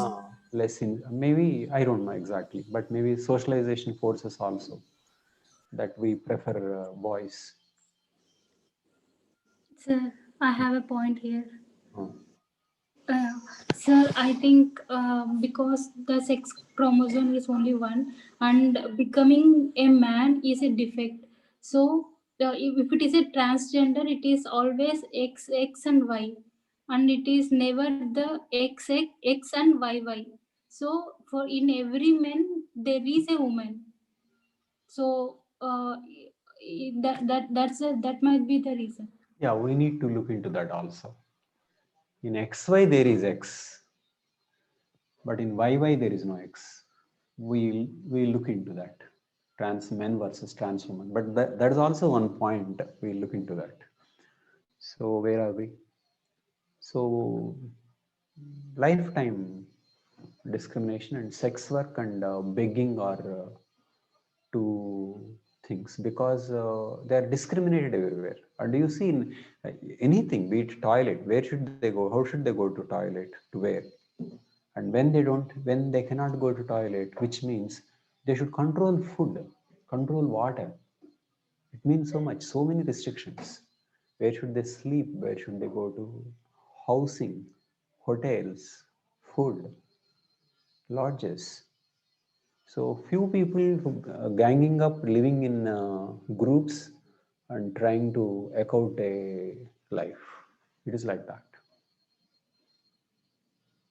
less in maybe I don't know exactly, but maybe socialization forces also that we prefer boys. Sir, I have a point here. Uh, Sir, I think because the sex chromosome is only one, and becoming a man is a defect. So, if it is a transgender, it is always X and Y, and it is never the X and YY. So, for in every man there is a woman. So, that might be the reason. yeah, we need to look into that also. In XY there is X, but in YY there is no X. We'll look into that. Trans men versus trans women. But that is also one point. We'll look into that. So where are we? So lifetime discrimination and sex work and begging are two things because they are discriminated everywhere. And you see in anything, be it toilet, where should they go? How should they go to toilet? To where? And when they cannot go to toilet, which means they should control food, control water. It means so much, so many restrictions. Where should they sleep? Where should they go to? Housing, hotels, food, lodges. So few people ganging up, living in groups and trying to echo out a life. It is like that.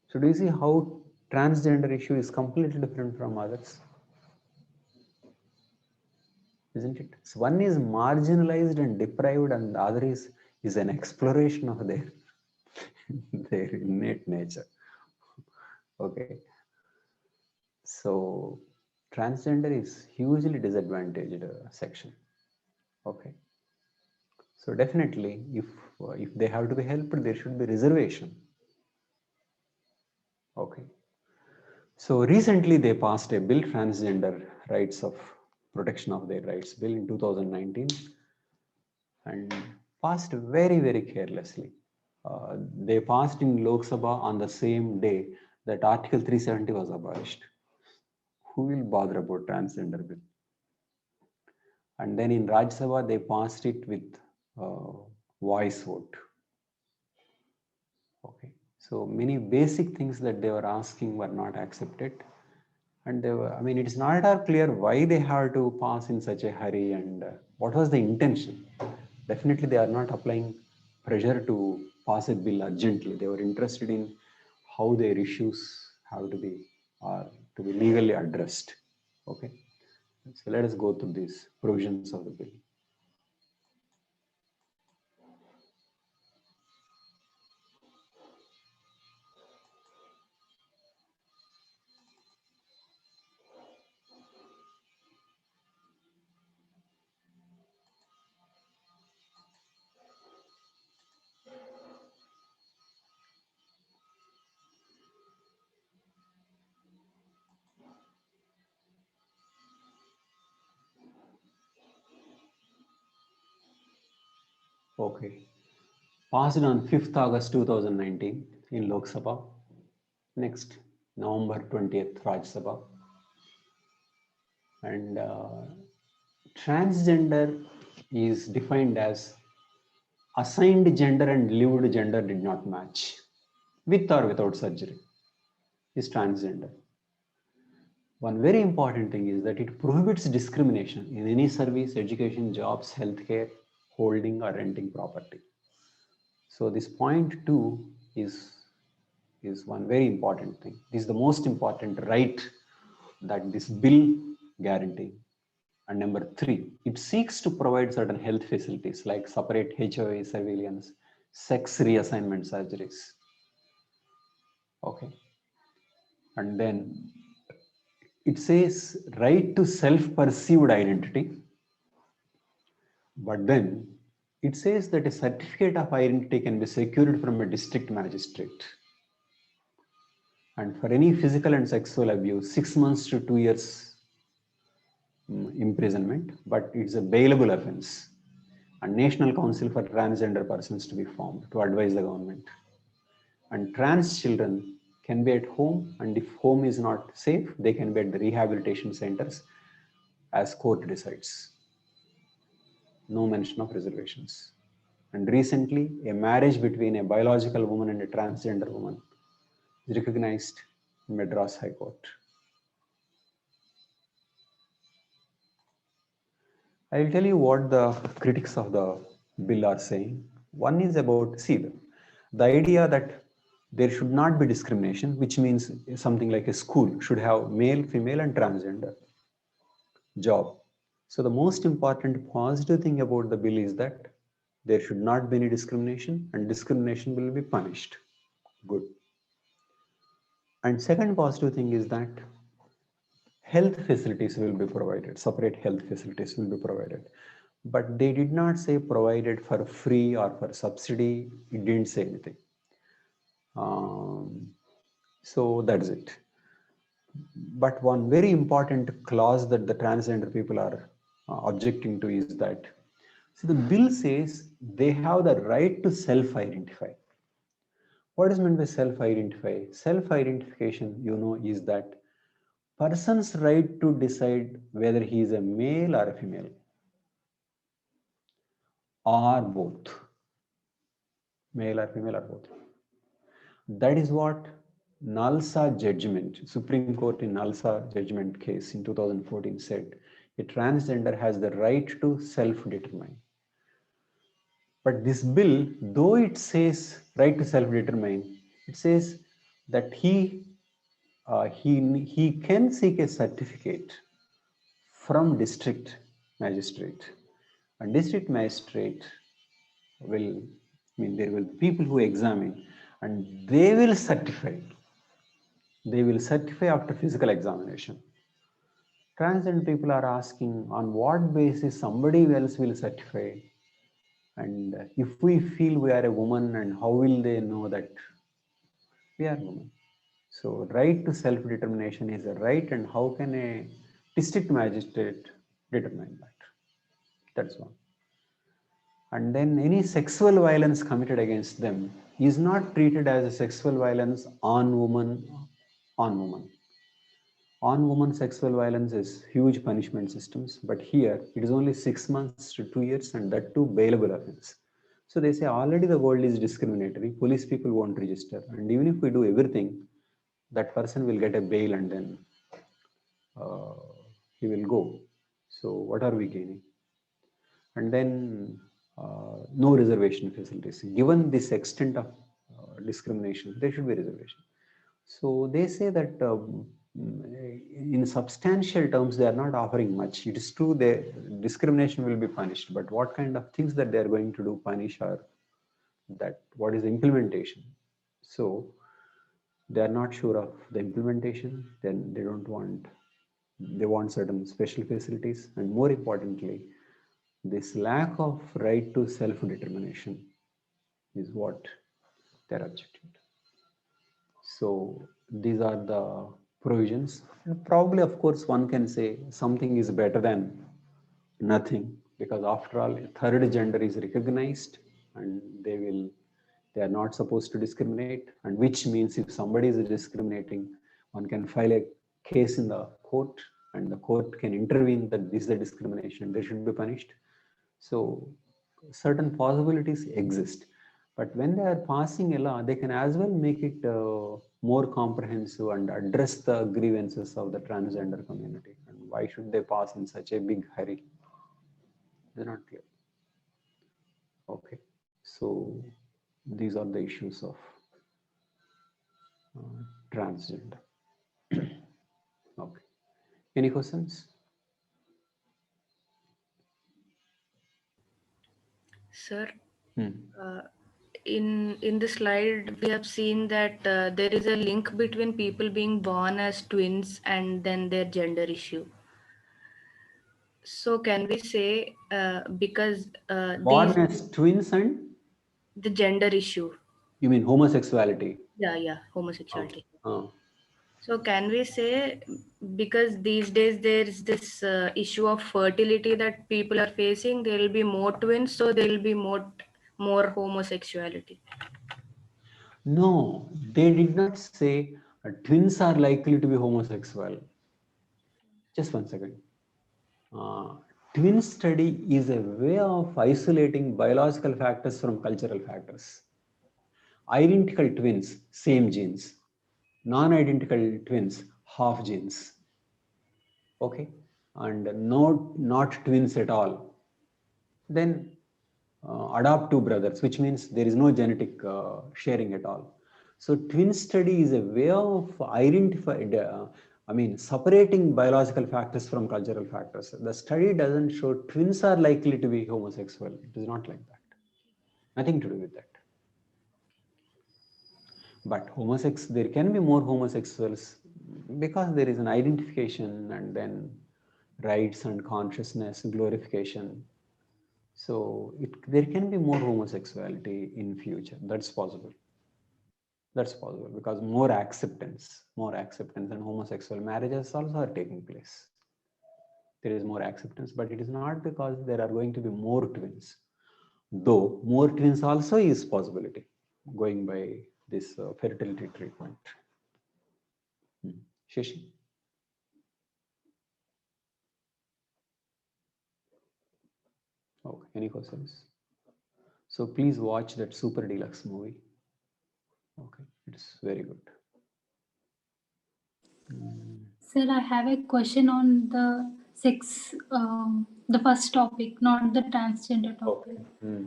So do you see how transgender issue is completely different from others? Isn't it? So one is marginalized and deprived, and the other is an exploration of their their innate nature. Okay. So transgender is hugely disadvantaged section. Okay. So definitely, if they have to be helped, there should be reservation. Okay. So recently they passed a bill, transgender rights of protection of their rights bill in 2019, and passed very carelessly. They passed in Lok Sabha on the same day that Article 370 was abolished. Who will bother about transgender bill? And then in Rajya Sabha they passed it with voice vote. Okay, so many basic things that they were asking were not accepted, and they were. I mean, it is not at all clear why they have to pass in such a hurry and what was the intention. Definitely, they are not applying pressure to pass a bill urgently. They were interested in how their issues have to be legally addressed. Okay, so let us go through these provisions of the bill. Okay. Passed on 5th August 2019 in Lok Sabha. Next, November 20th, Rajya Sabha. And transgender is defined as assigned gender and lived gender did not match, with or without surgery, is transgender. One very important thing is that it prohibits discrimination in any service, education, jobs, healthcare, holding or renting property. So this point two is one very important thing. This is the most important right that this bill guarantees. And number 3, it seeks to provide certain health facilities like separate HIV surveillance, sex reassignment surgeries. Okay. And then it says right to self-perceived identity. But then it says that a certificate of identity can be secured from a district magistrate. And for any physical and sexual abuse, 6 months to 2 years imprisonment, but it's a bailable offense. A National Council for Transgender Persons to be formed to advise the government. And trans children can be at home, and if home is not safe, they can be at the rehabilitation centers as court decides. No mention of reservations. And recently, a marriage between a biological woman and a transgender woman is recognized in Madras High Court. I will tell you what the critics of the bill are saying. One is about, see, the idea that there should not be discrimination, which means something like a school should have male, female, and transgender job. So the most important positive thing about the bill is that there should not be any discrimination, and discrimination will be punished. Good. And second positive thing is that health facilities will be provided, separate health facilities will be provided. But they did not say provided for free or for subsidy. It didn't say anything. So that's it. But one very important clause that the transgender people are objecting to is that, see, the bill says they have the right to self-identify. What is meant by self-identify? Self-identification, you know, is that person's right to decide whether he is a male or a female, or both, male or female or both. That is what Nalsa judgment, Supreme Court in Nalsa judgment case in 2014 said. A transgender has the right to self-determine. But this bill, though it says right to self-determine, it says that he can seek a certificate from district magistrate. And district magistrate will, there will be people who examine and they will certify. They will certify after physical examination. Transgender people are asking on what basis somebody else will certify. And if we feel we are a woman, and how will they know that we are women? So right to self-determination is a right, and how can a district magistrate determine that? That's one. And then any sexual violence committed against them is not treated as a sexual violence on woman. On woman sexual violence is huge punishment systems, but here it is only 6 months to 2 years, and that too bailable offense. So they say already the world is discriminatory, police people won't register, and even if we do everything, that person will get a bail and then he will go. So what are we gaining? And then no reservation facilities. Given this extent of discrimination, there should be reservation. So they say that in substantial terms, they are not offering much. It is true that discrimination will be punished, but what kind of things that they are going to do punish, or that what is the implementation? So they are not sure of the implementation. Then they don't want, they want certain special facilities, and more importantly, this lack of right to self-determination is what they're objecting to. So these are the provisions. And probably, of course, one can say something is better than nothing, because after all, a third gender is recognized, and they are not supposed to discriminate. And which means if somebody is discriminating, one can file a case in the court, and the court can intervene that this is the discrimination, they should be punished. So certain possibilities exist, but when they are passing a law, they can as well make it more comprehensive and address the grievances of the transgender community. And why should they pass in such a big hurry? They're not clear. Okay, so these are the issues of transgender. Okay, any questions? Sir, Hmm. in the slide we have seen that there is a link between people being born as twins and then their gender issue. So can we say because Born these as twins and the gender issue? you mean homosexuality? Yeah, Oh, homosexuality. oh. So can we say because these days there's this issue of fertility that people are facing, there will be more twins, so there will be more homosexuality. No, they did not say twins are likely to be homosexual. Just one second. Uh, Twin study is a way of isolating biological factors from cultural factors. Identical twins, same genes. Non-identical twins, half genes. Okay, and not twins at all. Then adopt two brothers, which means there is no genetic sharing at all. So twin study is a way of separating biological factors from cultural factors. The study doesn't show twins are likely to be homosexual. It is not like that. Nothing to do with that. But there can be more homosexuals because there is an identification and then rights and consciousness, glorification. So there can be more homosexuality in future. That's possible. That's possible because more acceptance and homosexual marriages also are taking place. There is more acceptance, but it is not because there are going to be more twins. Though more twins also is possibility going by this fertility treatment. Shashi. Okay, any questions? So please watch that Super Deluxe movie. Okay, it's very good. Sir, I have a question on the sex, the first topic, not the transgender topic. Okay.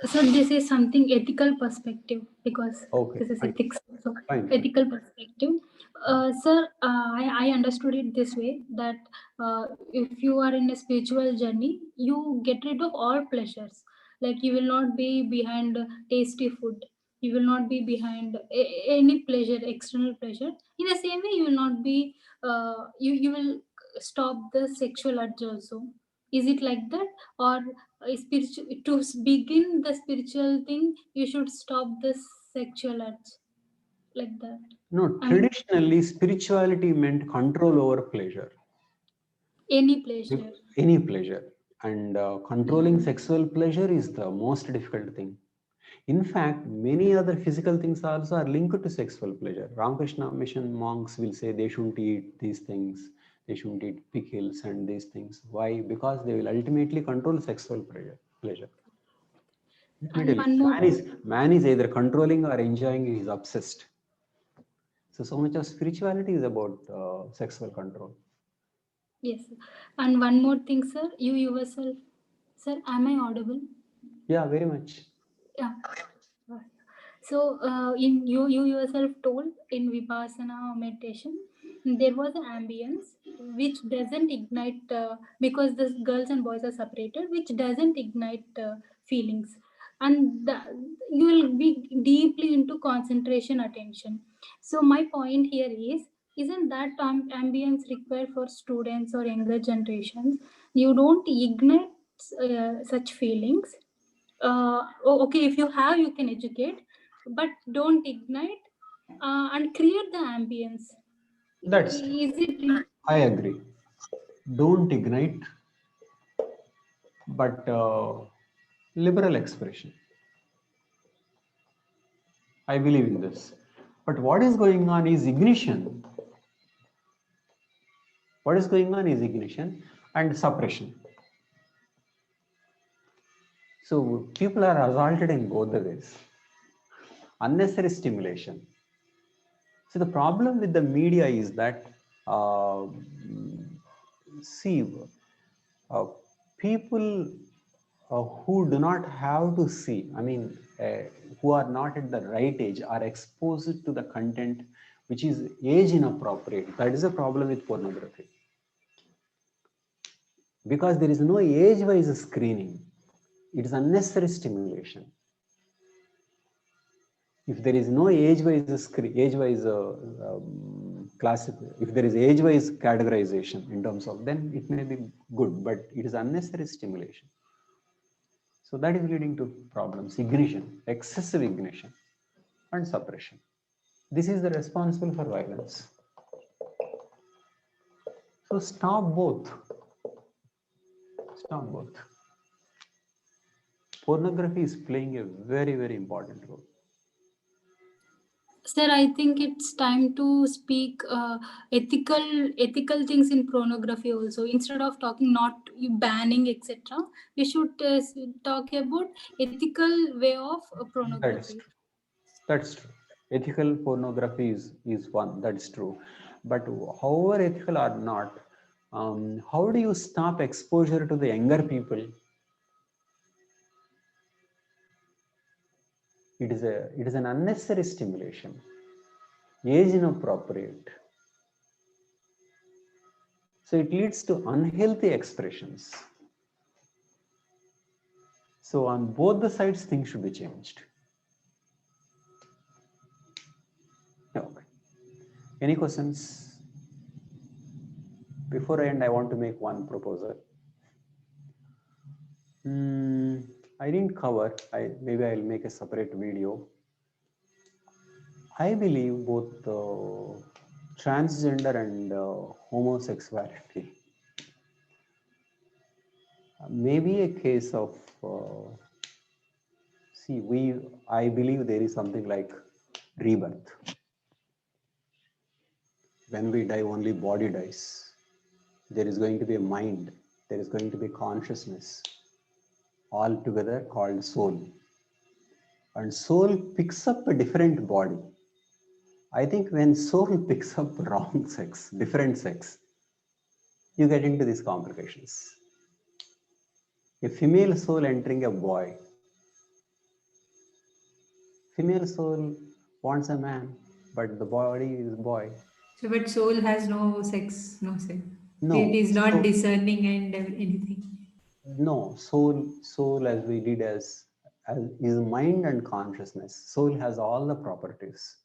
So this is something ethical perspective because this is Fine. ethics. So Fine. ethical perspective. Sir, I understood it this way that if you are in a spiritual journey, you get rid of all pleasures. Like you will not be behind tasty food. You will not be behind any pleasure, external pleasure. In the same way, you will not be. You will stop the sexual urge also. Is it like that, or spiritual to begin the spiritual thing you should stop the sexual urge, like that? No, traditionally spirituality meant control over pleasure. Any pleasure. Any pleasure. And controlling sexual pleasure is the most difficult thing. In fact, many other physical things also are linked to sexual pleasure. Ramakrishna mission monks will say they shouldn't eat these things, they shouldn't eat pickles and these things. Why? Because they will ultimately control sexual pleasure. Let me And tell one you, more. man is either controlling or enjoying, he is obsessed. So much of spirituality is about sexual control. Yes, sir. And one more thing, sir. You yourself, sir, am I audible? Yeah, very much. Yeah. So, in you yourself told in Vipassana meditation, there was an ambience which doesn't ignite because the girls and boys are separated, which doesn't ignite feelings, and you will be deeply into concentration, attention. So, my point here is, isn't that ambience required for students or younger generations? You don't ignite such feelings. Okay, if you have, you can educate, but don't ignite and create the ambience. That's true. Is it? I agree. Don't ignite, but liberal expression. I believe in this. But what is going on is ignition. What is going on is ignition and suppression. So people are assaulted in both the ways. Unnecessary stimulation. So the problem with the media is that, see, people who do not have to see, who are not at the right age, are exposed to the content which is age inappropriate. That is a problem with pornography. Because there is no age-wise screening. It is unnecessary stimulation. If there is no age-wise if there is age-wise categorization in terms of, then it may be good, but it is unnecessary stimulation. So that is leading to problems, ignition, excessive ignition, and suppression. This is the responsible for violence. So stop both. Stop both. Pornography is playing a very, very important role. Sir, I think it's time to speak ethical things in pornography also. Instead of talking not banning etc., we should talk about ethical way of pornography. That's true. Ethical pornography is one, that's true. But however ethical or not, how do you stop exposure to the younger people? It is an unnecessary stimulation, age inappropriate. So it leads to unhealthy expressions. So on both the sides, things should be changed. Okay. Any questions? Before I end, I want to make one proposal. I didn't cover, maybe I'll make a separate video. I believe both transgender and homosexuality may be a case of, I believe there is something like rebirth. When we die, only body dies. There is going to be a mind, there is going to be consciousness, all together called soul. And soul picks up a different body. I think when soul picks up wrong sex, different sex, you get into these complications. A female soul entering a boy. Female soul wants a man, but the body is boy. So, but soul has no sex, no sex. No. It is not discerning and anything. No, soul as we did as is mind and consciousness. Soul has all the properties.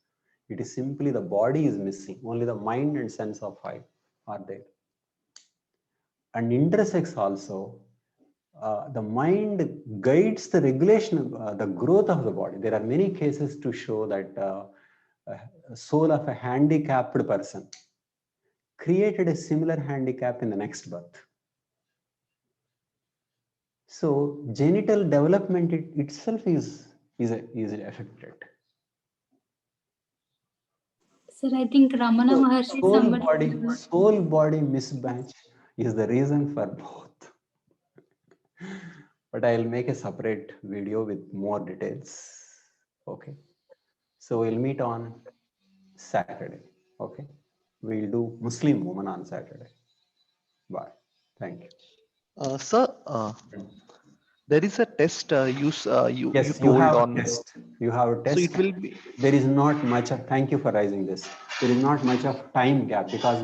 It is simply the body is missing. Only the mind and sense of I are there. And intersex also, the mind guides the regulation, the growth of the body. There are many cases to show that soul of a handicapped person created a similar handicap in the next birth. So genital development itself is affected. Sir, I think Ramana Maharshi Soul body mismatch is the reason for both. But I'll make a separate video with more details. Okay. So we'll meet on Saturday. Okay. We'll do Muslim woman on Saturday. Bye. Thank you. Sir, there is a test you Yes, told on. Test. You have a test. So it will be. There is not much of. Thank you for raising this. There is not much of time gap because